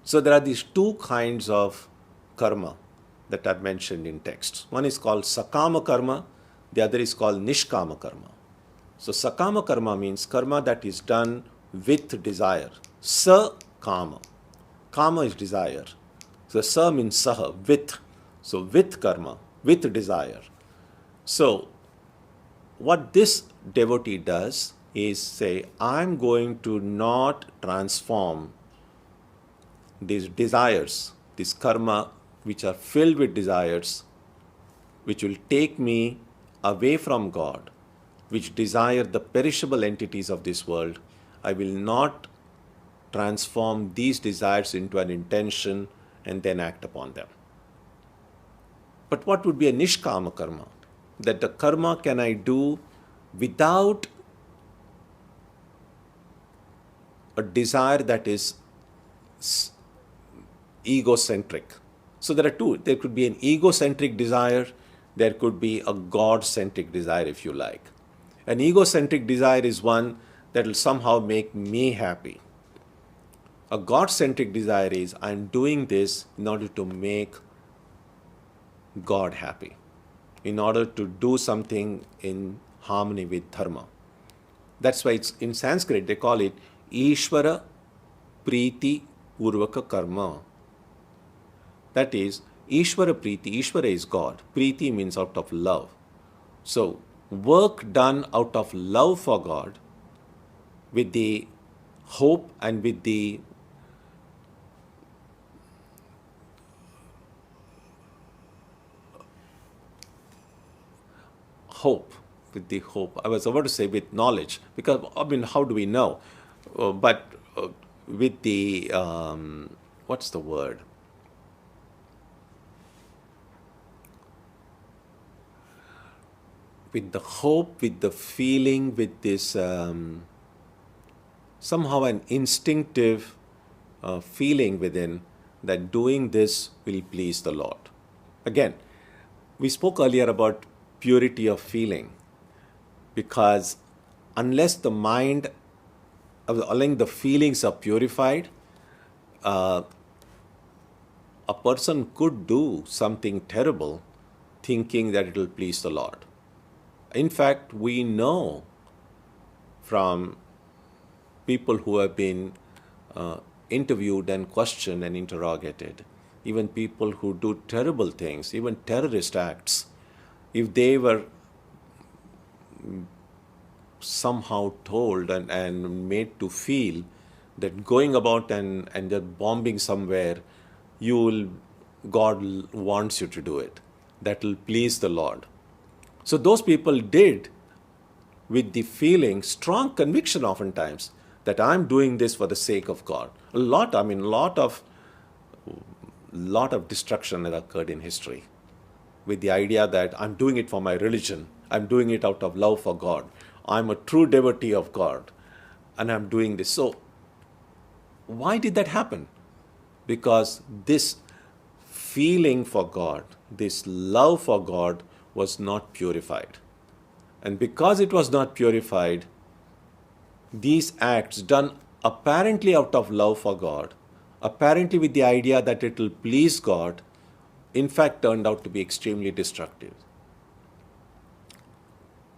Speaker 2: So there are these two kinds of karma that are mentioned in texts. One is called sakama karma, the other is called nishkama karma. So sakama karma means karma that is done with desire. Sa-kama. Kama is desire. So sa means saha, with. So with karma, with desire. So what this devotee does is say, I'm going to not transform these desires, this karma which are filled with desires, which will take me away from God, which desire the perishable entities of this world. I will not transform these desires into an intention and then act upon them. But what would be a nishkama karma? That the karma can I do without a desire that is egocentric. So there are two. There could be an egocentric desire. There could be a God-centric desire, if you like. An egocentric desire is one that will somehow make me happy. A God-centric desire is, I'm doing this in order to make God happy, in order to do something in harmony with dharma. That's why it's in Sanskrit they call it Ishvara Priti Urvaka Karma. That is, Ishvara Priti, Ishvara is God. Priti means out of love. So, work done out of love for God, with the hope and with the hope. I was about to say with knowledge, because how do we know? but with the, what's the word? With the hope, with the feeling, with this somehow an instinctive feeling within that doing this will please the Lord. Again, we spoke earlier about purity of feeling, because unless the mind, unless the feelings are purified, a person could do something terrible thinking that it will please the Lord. In fact, we know from people who have been interviewed and questioned and interrogated, even people who do terrible things, even terrorist acts, if they were somehow told and made to feel that going about and just bombing somewhere, God wants you to do it, that will please the Lord. So those people did with the feeling, strong conviction oftentimes, that I'm doing this for the sake of God. A lot of destruction has occurred in history with the idea that I'm doing it for my religion, I'm doing it out of love for God, I'm a true devotee of God, and I'm doing this. So why did that happen? Because this feeling for God, this love for God was not purified. And because it was not purified, these acts done apparently out of love for God, apparently with the idea that it will please God, in fact turned out to be extremely destructive.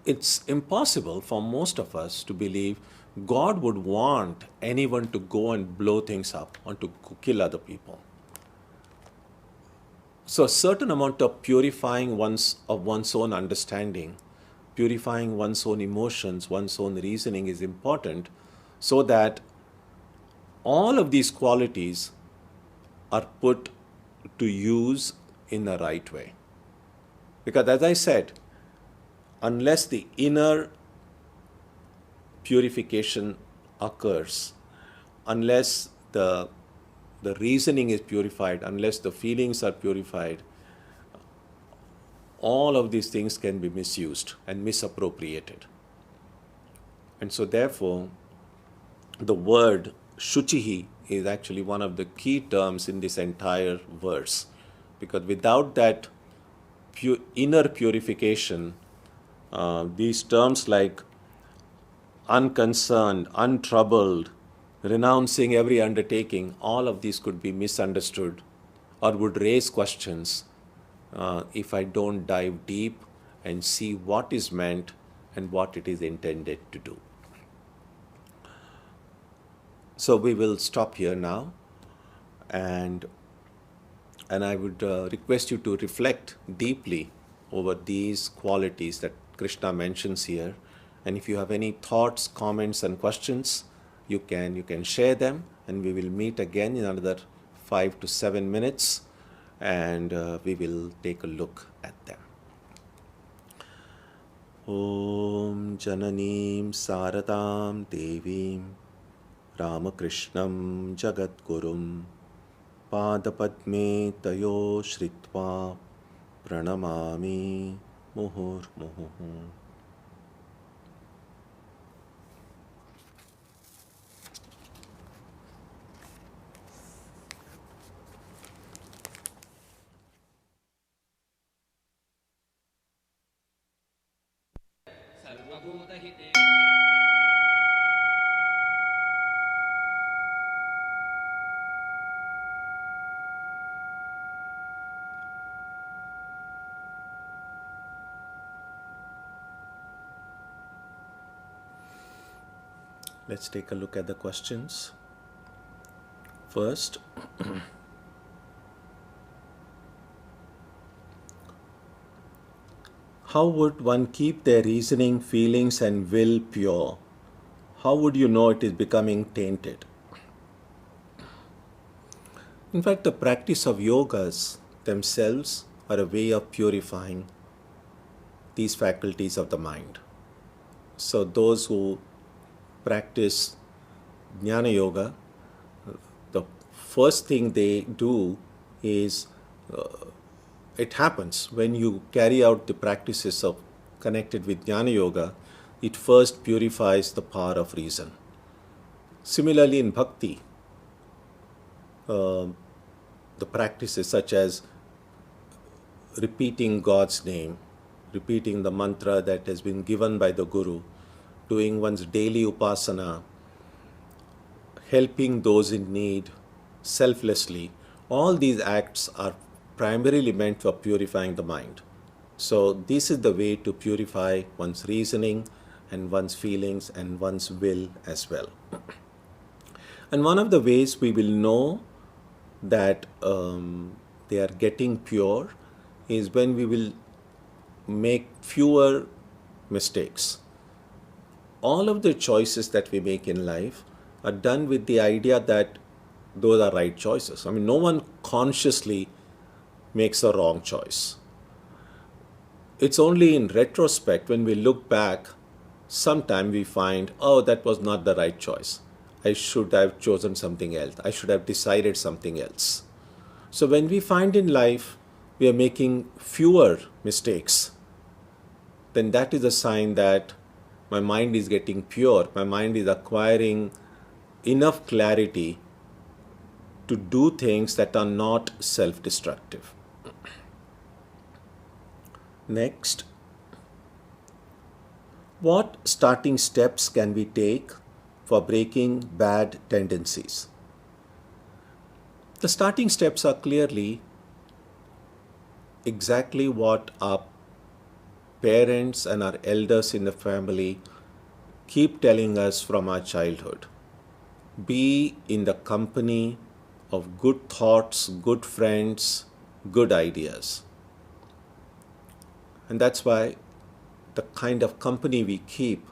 Speaker 2: It's impossible for most of us to believe God would want anyone to go and blow things up or to kill other people. So a certain amount of purifying of one's own understanding, purifying one's own emotions, one's own reasoning is important, so that all of these qualities are put to use in the right way. Because as I said, unless the inner purification occurs, unless the reasoning is purified, unless the feelings are purified, all of these things can be misused and misappropriated. And so therefore, the word shuchihi is actually one of the key terms in this entire verse, because without that inner purification, these terms like unconcerned, untroubled, renouncing every undertaking, all of these could be misunderstood or would raise questions if I don't dive deep and see what is meant and what it is intended to do. So we will stop here now, and I would request you to reflect deeply over these qualities that Krishna mentions here. And if you have any thoughts, comments, and questions, you can share them, and we will meet again in another 5 to 7 minutes, and we will take a look at them. Om Jananim Saradam Devim Ramakrishnam Jagadgurum Padapadme Tayo Shritva Pranamami Muhurmuhu.
Speaker 1: सर्वभूतहिते
Speaker 2: Let's take a look at the questions. First, how would one keep their reasoning, feelings, and will pure? How would you know it is becoming tainted? In fact, the practice of yogas themselves are a way of purifying these faculties of the mind. So those who practice Jnana Yoga, the first thing they do is it happens when you carry out the practices of connected with Jnana Yoga, it first purifies the power of reason. Similarly, in Bhakti, the practices such as repeating God's name, repeating the mantra that has been given by the Guru, doing one's daily upasana, helping those in need selflessly, all these acts are primarily meant for purifying the mind. So this is the way to purify one's reasoning and one's feelings and one's will as well. And one of the ways we will know that they are getting pure is when we will make fewer mistakes. All of the choices that we make in life are done with the idea that those are right choices. I mean, no one consciously makes a wrong choice. It's only in retrospect when we look back, sometime we find, oh, that was not the right choice. I should have chosen something else. I should have decided something else. So when we find in life we are making fewer mistakes, then that is a sign that my mind is getting pure. My mind is acquiring enough clarity to do things that are not self-destructive. Next, what starting steps can we take for breaking bad tendencies? The starting steps are clearly exactly what our parents and our elders in the family keep telling us from our childhood. Be in the company of good thoughts, good friends, good ideas. And that's why the kind of company we keep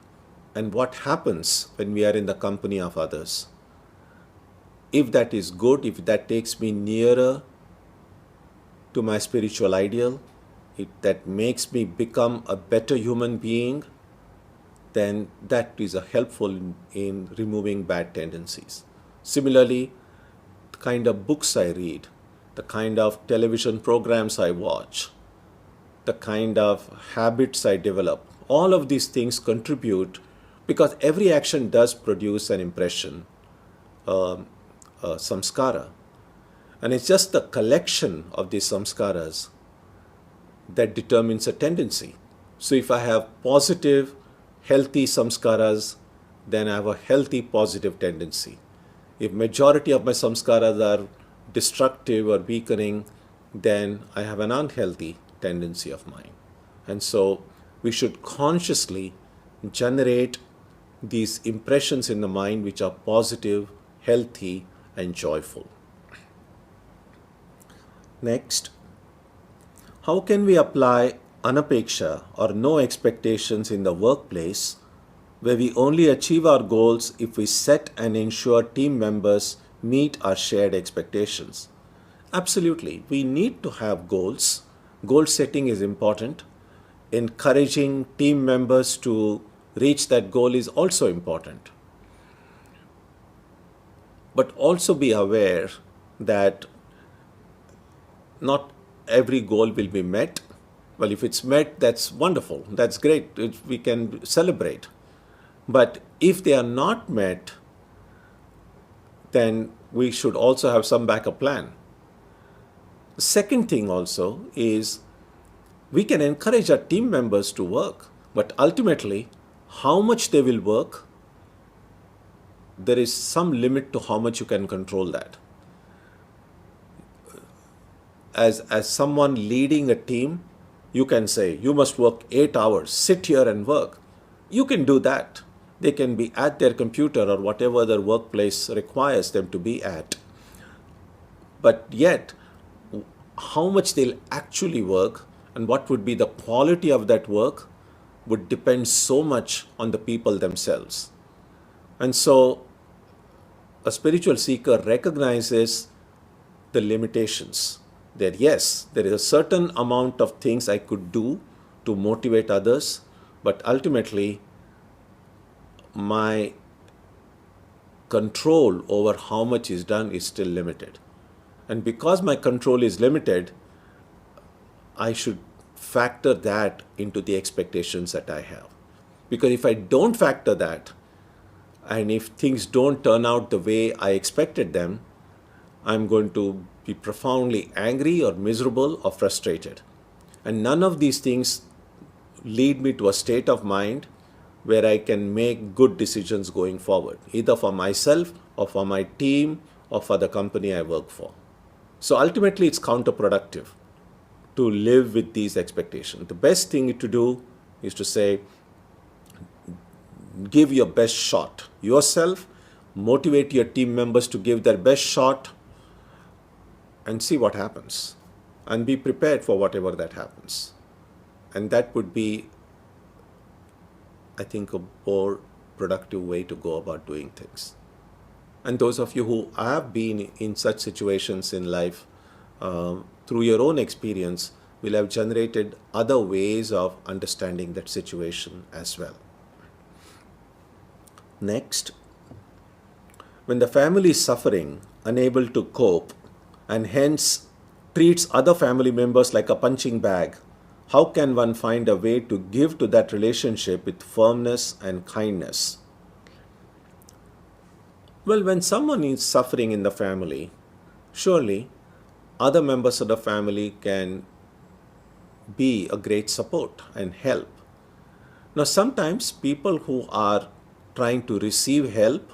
Speaker 2: and what happens when we are in the company of others. If that is good, if that takes me nearer to my spiritual ideal, if that makes me become a better human being, then that is helpful in removing bad tendencies. Similarly, the kind of books I read, the kind of television programs I watch, the kind of habits I develop, all of these things contribute because every action does produce an impression, samskara. And it's just the collection of these samskaras that determines a tendency. So if I have positive, healthy samskaras, then I have a healthy, positive tendency. If majority of my samskaras are destructive or weakening, then I have an unhealthy tendency of mine. And so we should consciously generate these impressions in the mind which are positive, healthy, and joyful. Next, how can we apply anapeksha or no expectations in the workplace where we only achieve our goals if we set and ensure team members meet our shared expectations? Absolutely, we need to have goals. Goal setting is important. Encouraging team members to reach that goal is also important. But also be aware that not every goal will be met. Well, if it's met, that's wonderful. That's great. We can celebrate. But if they are not met, then we should also have some backup plan. The second thing also is we can encourage our team members to work, but ultimately, how much they will work, there is some limit to how much you can control that. As someone leading a team, you can say, you must work 8 hours, sit here and work. You can do that. They can be at their computer or whatever their workplace requires them to be at. But yet, how much they'll actually work and what would be the quality of that work would depend so much on the people themselves. And so, a spiritual seeker recognizes the limitations. That yes, there is a certain amount of things I could do to motivate others, but ultimately my control over how much is done is still limited. And because my control is limited, I should factor that into the expectations that I have. Because if I don't factor that, and if things don't turn out the way I expected them, I'm going to be profoundly angry or miserable or frustrated. And none of these things lead me to a state of mind where I can make good decisions going forward, either for myself or for my team or for the company I work for. So ultimately, it's counterproductive to live with these expectations. The best thing to do is to say, give your best shot yourself, motivate your team members to give their best shot, and see what happens. And be prepared for whatever that happens. And that would be, I think, a more productive way to go about doing things. And those of you who have been in such situations in life, through your own experience, will have generated other ways of understanding that situation as well. Next, when the family is suffering, unable to cope, and hence treats other family members like a punching bag, how can one find a way to give to that relationship with firmness and kindness? Well, when someone is suffering in the family, surely other members of the family can be a great support and help. Now, sometimes people who are trying to receive help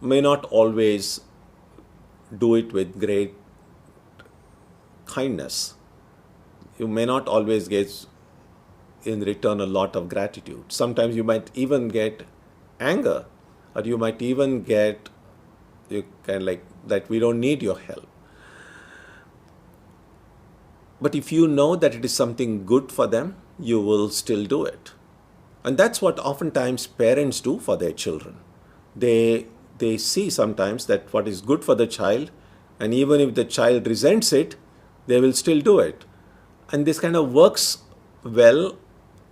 Speaker 2: may not always do it with great kindness. You may not always get in return a lot of gratitude. Sometimes you might even get anger, or you might even get that we don't need your help. But if you know that it is something good for them, you will still do it. And that's what oftentimes parents do for their children. They see sometimes that what is good for the child, and even if the child resents it, they will still do it. And this kind of works well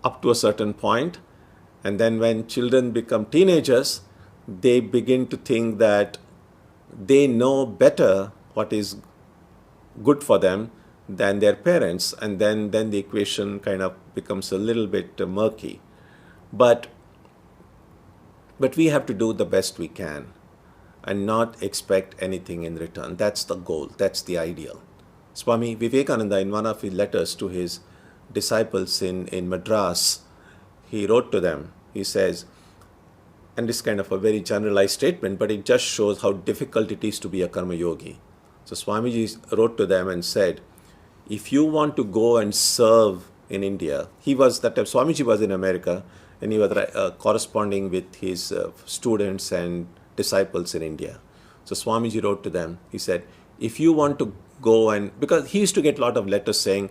Speaker 2: up to a certain point. And then when children become teenagers, they begin to think that they know better what is good for them than their parents. And then the equation kind of becomes a little bit murky. But we have to do the best we can and not expect anything in return. That's the goal. That's the ideal. Swami Vivekananda, in one of his letters to his disciples in Madras, he wrote to them, he says, and this is kind of a very generalized statement, but it just shows how difficult it is to be a karma yogi. So Swamiji wrote to them and said, if you want to go and serve in India, Swamiji was in America, and he was corresponding with his students and disciples in India. So Swamiji wrote to them, he said, if you want to go and, because he used to get a lot of letters saying,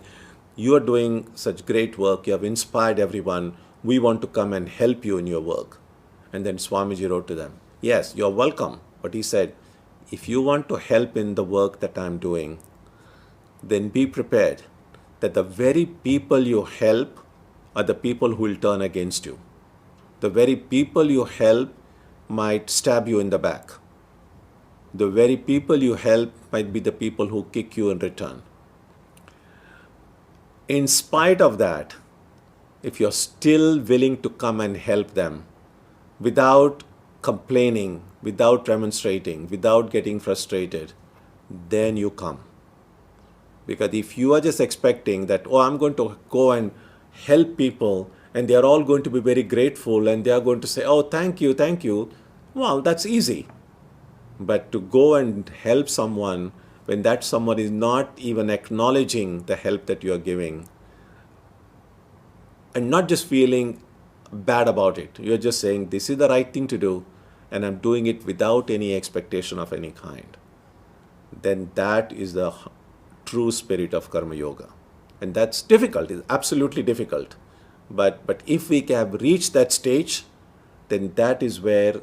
Speaker 2: you are doing such great work, you have inspired everyone, we want to come and help you in your work. And then Swamiji wrote to them, yes, you're welcome. But he said, if you want to help in the work that I'm doing, then be prepared that the very people you help are the people who will turn against you. The very people you help might stab you in the back. The very people you help might be the people who kick you in return. In spite of that, if you're still willing to come and help them without complaining, without remonstrating, without getting frustrated, then you come. Because if you are just expecting that, I'm going to go and help people and they are all going to be very grateful and they are going to say, thank you, well, that's easy. But to go and help someone when that someone is not even acknowledging the help that you are giving and not just feeling bad about it, you're just saying, this is the right thing to do and I'm doing it without any expectation of any kind, then that is the true spirit of Karma Yoga. And that's difficult, it's absolutely difficult. But if we have reached that stage, then that is where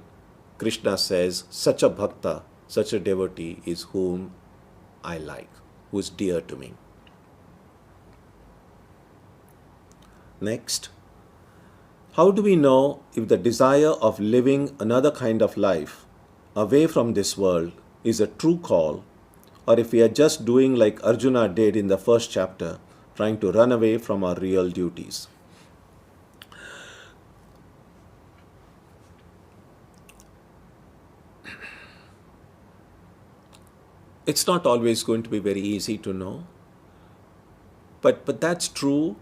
Speaker 2: Krishna says, such a bhakta, such a devotee is whom I like, who is dear to me. Next, How do we know if the desire of living another kind of life away from this world is a true call, or if we are just doing like Arjuna did in the first chapter, trying to run away from our real duties? It's not always going to be very easy to know, but that's true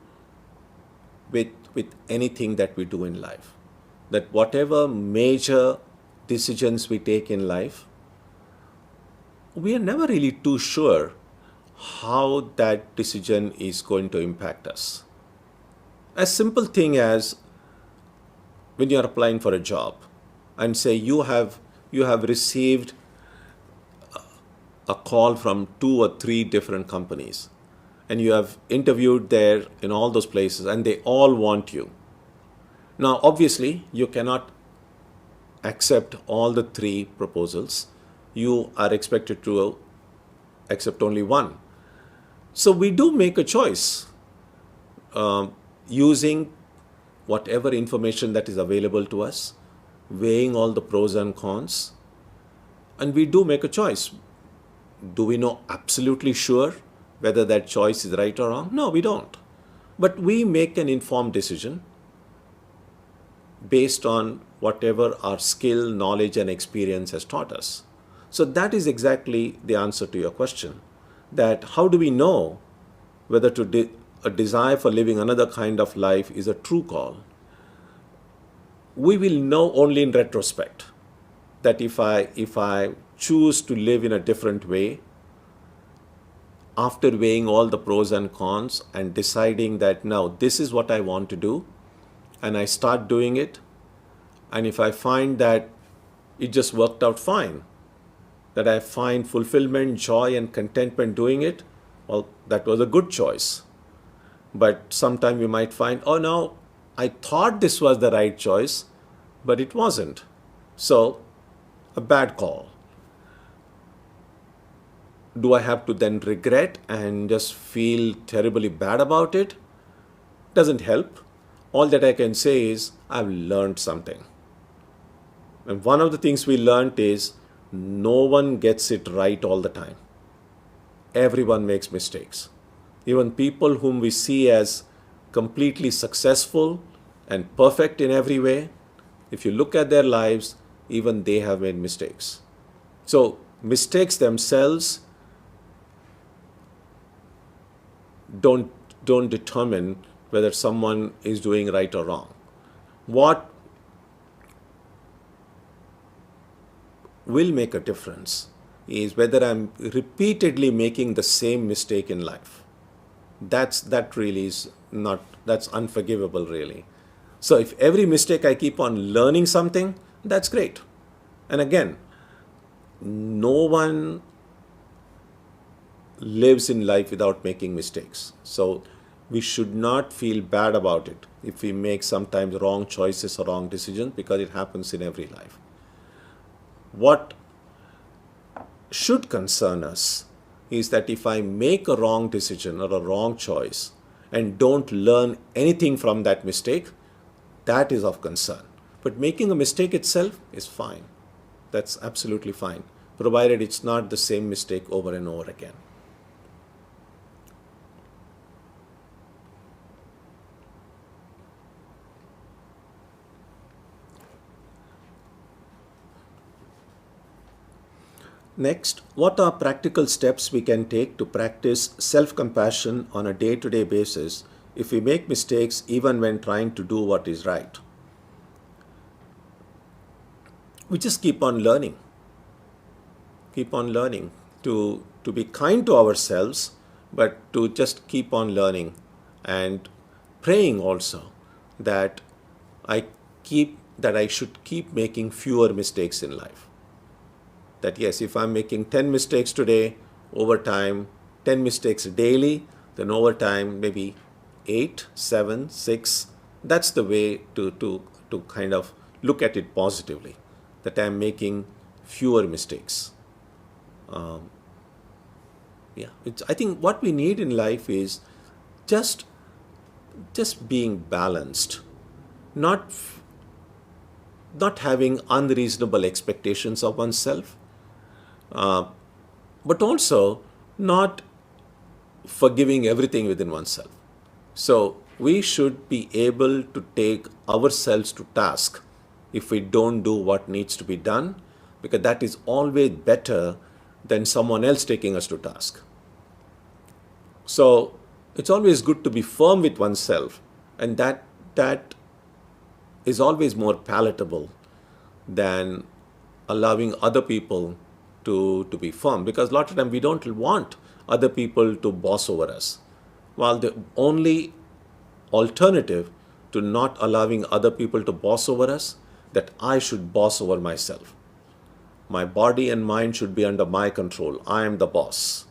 Speaker 2: with anything that we do in life. That whatever major decisions we take in life, we are never really too sure how that decision is going to impact us. A simple thing as when you are applying for a job and say you have received a call from 2 or 3 different companies, and you have interviewed there in all those places and they all want you. Now obviously you cannot accept all the 3 proposals. You are expected to accept only one. So we do make a choice using whatever information that is available to us, weighing all the pros and cons, and we do make a choice. Do we know absolutely sure whether that choice is right or wrong? No, we don't. But we make an informed decision based on whatever our skill, knowledge, and experience has taught us. So that is exactly the answer to your question. That how do we know whether a desire for living another kind of life is a true call? We will know only in retrospect. That if I choose to live in a different way, after weighing all the pros and cons and deciding that now this is what I want to do, and I start doing it, and if I find that it just worked out fine, that I find fulfillment, joy, and contentment doing it, well, that was a good choice. But sometime you might find, oh no, I thought this was the right choice, but it wasn't. So, a bad call. Do I have to then regret and just feel terribly bad about it? Doesn't help. All that I can say is I've learned something. And one of the things we learned is no one gets it right all the time. Everyone makes mistakes. Even people whom we see as completely successful and perfect in every way, if you look at their lives, even they have made mistakes. So mistakes themselves don't determine whether someone is doing right or wrong. What will make a difference is whether I'm repeatedly making the same mistake in life. That really is not, that's unforgivable really. So if every mistake I keep on learning something, that's great. And again, no one lives in life without making mistakes. So we should not feel bad about it if we make sometimes wrong choices or wrong decisions, because it happens in every life. What should concern us is that if I make a wrong decision or a wrong choice and don't learn anything from that mistake, that is of concern. But making a mistake itself is fine. That's absolutely fine, provided it's not the same mistake over and over again. Next, what are practical steps we can take to practice self-compassion on a day-to-day basis if we make mistakes even when trying to do what is right? We just keep on learning. Keep on learning to be kind to ourselves, but to just keep on learning and praying also that I should keep making fewer mistakes in life. That yes, if I'm making 10 mistakes today, over time, 10 mistakes daily, then over time, maybe 8, 7, 6, that's the way to kind of look at it positively, that I'm making fewer mistakes. I think what we need in life is just being balanced. not not having unreasonable expectations of oneself, but also not forgiving everything within oneself. So we should be able to take ourselves to task if we don't do what needs to be done, because that is always better than someone else taking us to task. So it's always good to be firm with oneself, and that is always more palatable than allowing other people to be firm, because a lot of time we don't want other people to boss over us. While the only alternative to not allowing other people to boss over us, that I should boss over myself. My body and mind should be under my control. I am the boss.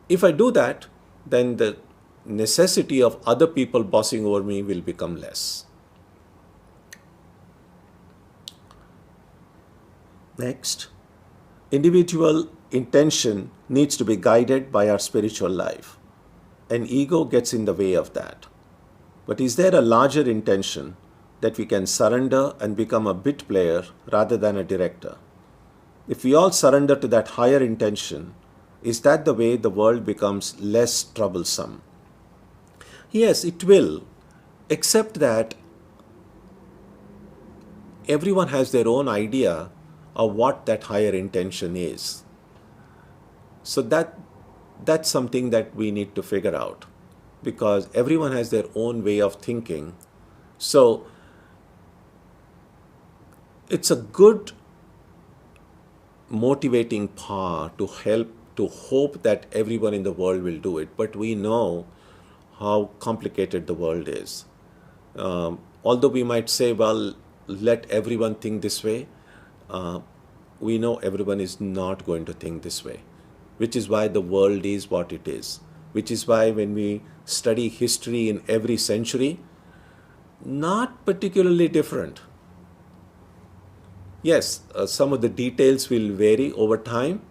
Speaker 2: If I do that, then the necessity of other people bossing over me will become less. Next, individual intention needs to be guided by our spiritual life. And ego gets in the way of that. But is there a larger intention that we can surrender and become a bit player rather than a director? If we all surrender to that higher intention, is that the way the world becomes less troublesome? Yes, it will, except that everyone has their own idea of what that higher intention is. So that's something that we need to figure out, because everyone has their own way of thinking. So it's a good motivating power to hope that everyone in the world will do it. But we know how complicated the world is. Although we might say, well, let everyone think this way, we know everyone is not going to think this way, which is why the world is what it is, which is why when we study history in every century, not particularly different. Yes, some of the details will vary over time,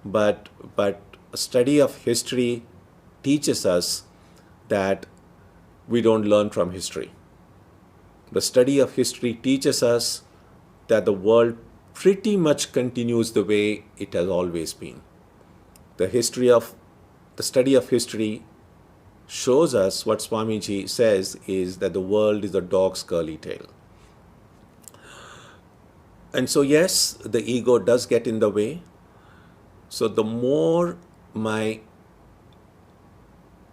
Speaker 2: but a study of history teaches us that we don't learn from history. The study of history teaches us that the world pretty much continues the way it has always been. The study of history shows us what Swamiji says is that the world is a dog's curly tail. And so yes, the ego does get in the way. So the more my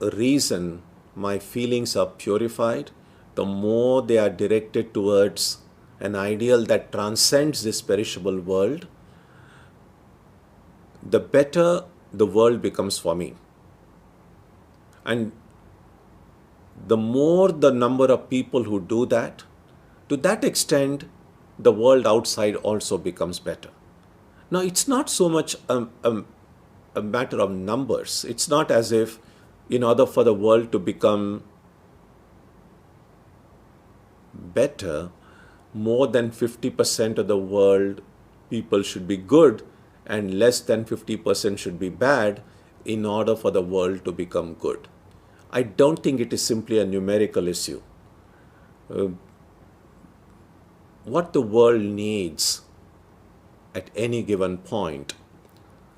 Speaker 2: reason, my feelings are purified, the more they are directed towards an ideal that transcends this perishable world, the better the world becomes for me. And the more the number of people who do that, to that extent, the world outside also becomes better. Now, it's not so much a matter of numbers. It's not as if in order for the world to become better, more than 50% of the world people should be good and less than 50% should be bad in order for the world to become good. I don't think it is simply a numerical issue. What the world needs at any given point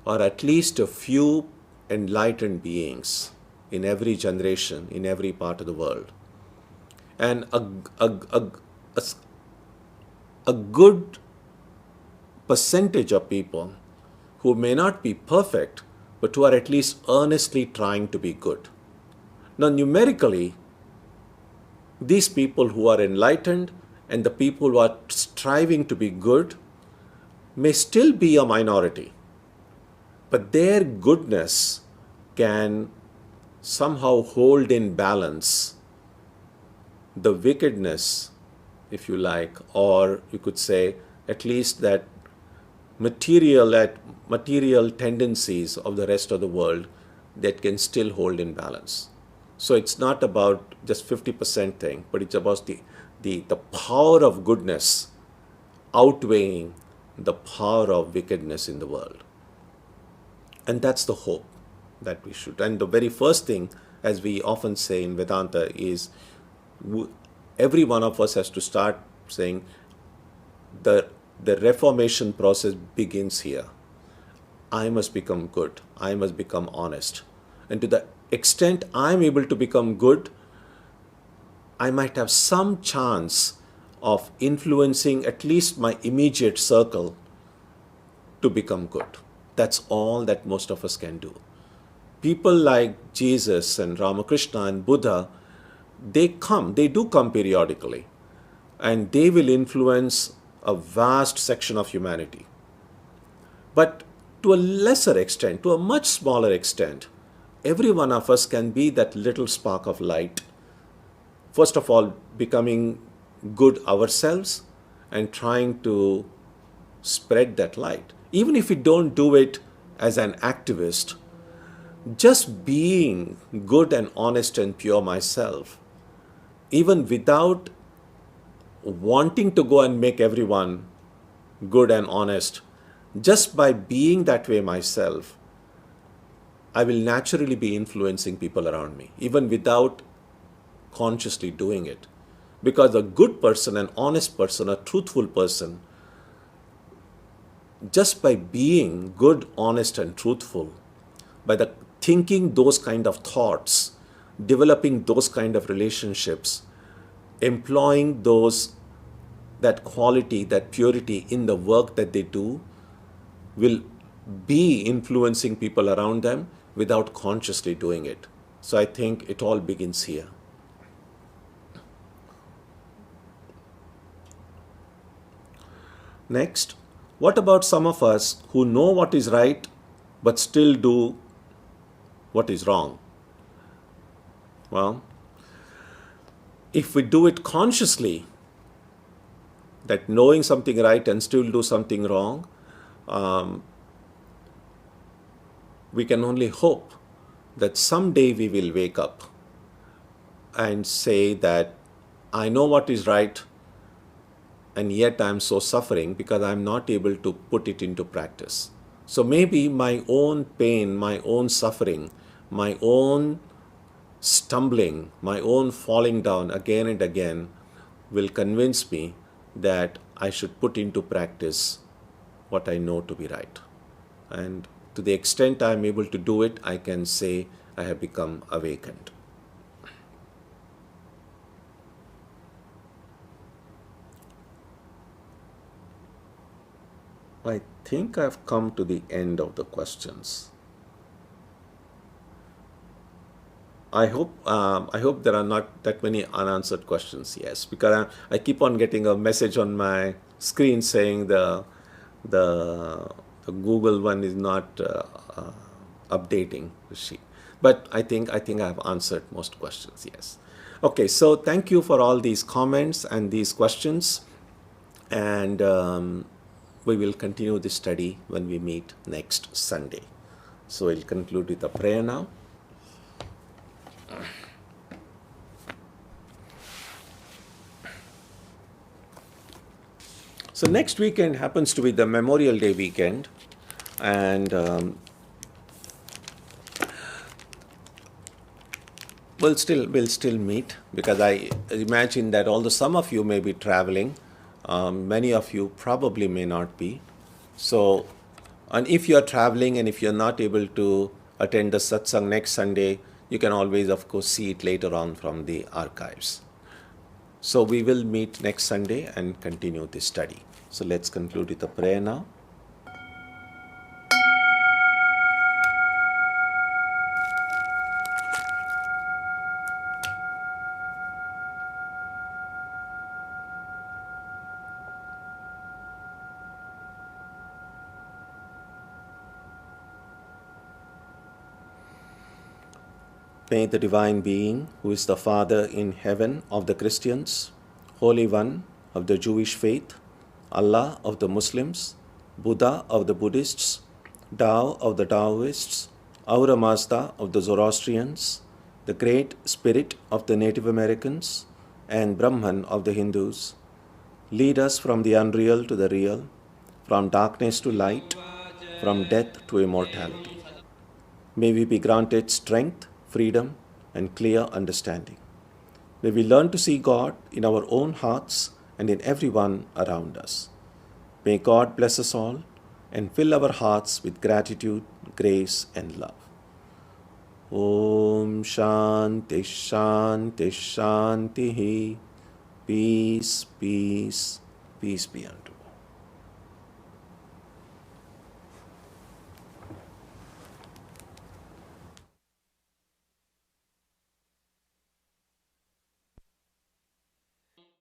Speaker 2: are at least a few enlightened beings in every generation, in every part of the world. And a good percentage of people who may not be perfect, but who are at least earnestly trying to be good. Now, numerically, these people who are enlightened and the people who are striving to be good may still be a minority, but their goodness can somehow hold in balance the wickedness, if you like, or you could say at least that material tendencies of the rest of the world that can still hold in balance. So it's not about just 50% thing, but it's about the power of goodness outweighing the power of wickedness in the world. And that's the hope that we should. And the very first thing, as we often say in Vedanta, is every one of us has to start saying the reformation process begins here. I must become good. I must become honest. And to the extent I'm able to become good, I might have some chance of influencing at least my immediate circle to become good. That's all that most of us can do. People like Jesus and Ramakrishna and Buddha, they do come periodically, and they will influence a vast section of humanity. But to a lesser extent, to a much smaller extent, every one of us can be that little spark of light. First of all, becoming good ourselves and trying to spread that light. Even if we don't do it as an activist, just being good and honest and pure myself, even without wanting to go and make everyone good and honest, just by being that way myself, I will naturally be influencing people around me, even without consciously doing it. Because a good person, an honest person, a truthful person, just by being good, honest, and truthful, by the thinking those kind of thoughts, developing those kind of relationships, employing that quality, that purity in the work that they do, will be influencing people around them without consciously doing it. So I think it all begins here. Next, what about some of us who know what is right but still do what is wrong? Well, if we do it consciously, that knowing something right and still do something wrong, we can only hope that someday we will wake up and say that I know what is right, and yet I am so suffering because I am not able to put it into practice. So maybe my own pain, my own suffering, my own stumbling, my own falling down again and again will convince me that I should put into practice what I know to be right. And to the extent I am able to do it, I can say I have become awakened. I think I've come to the end of the questions. I hope there are not that many unanswered questions. Yes, because I keep on getting a message on my screen saying the Google one is not updating the sheet. But I think I have answered most questions. Yes. Okay. So thank you for all these comments and these questions, and we will continue this study when we meet next Sunday. So we'll conclude with a prayer now. So next weekend happens to be the Memorial Day weekend, and we'll still meet, because I imagine that although some of you may be traveling, many of you probably may not be. So, and if you're traveling and if you're not able to attend the satsang next Sunday, you can always, of course, see it later on from the archives. So we will meet next Sunday and continue this study. So let's conclude with a prayer now. May the Divine Being, who is the Father in heaven of the Christians, Holy One of the Jewish faith, Allah of the Muslims, Buddha of the Buddhists, Tao of the Taoists, Ahura Mazda of the Zoroastrians, the Great Spirit of the Native Americans, and Brahman of the Hindus, lead us from the unreal to the real, from darkness to light, from death to immortality. May we be granted strength, freedom, and clear understanding. May we learn to see God in our own hearts and in everyone around us. May God bless us all and fill our hearts with gratitude, grace, and love. Om Shanti Shanti Shanti. Peace, peace, peace be unto you.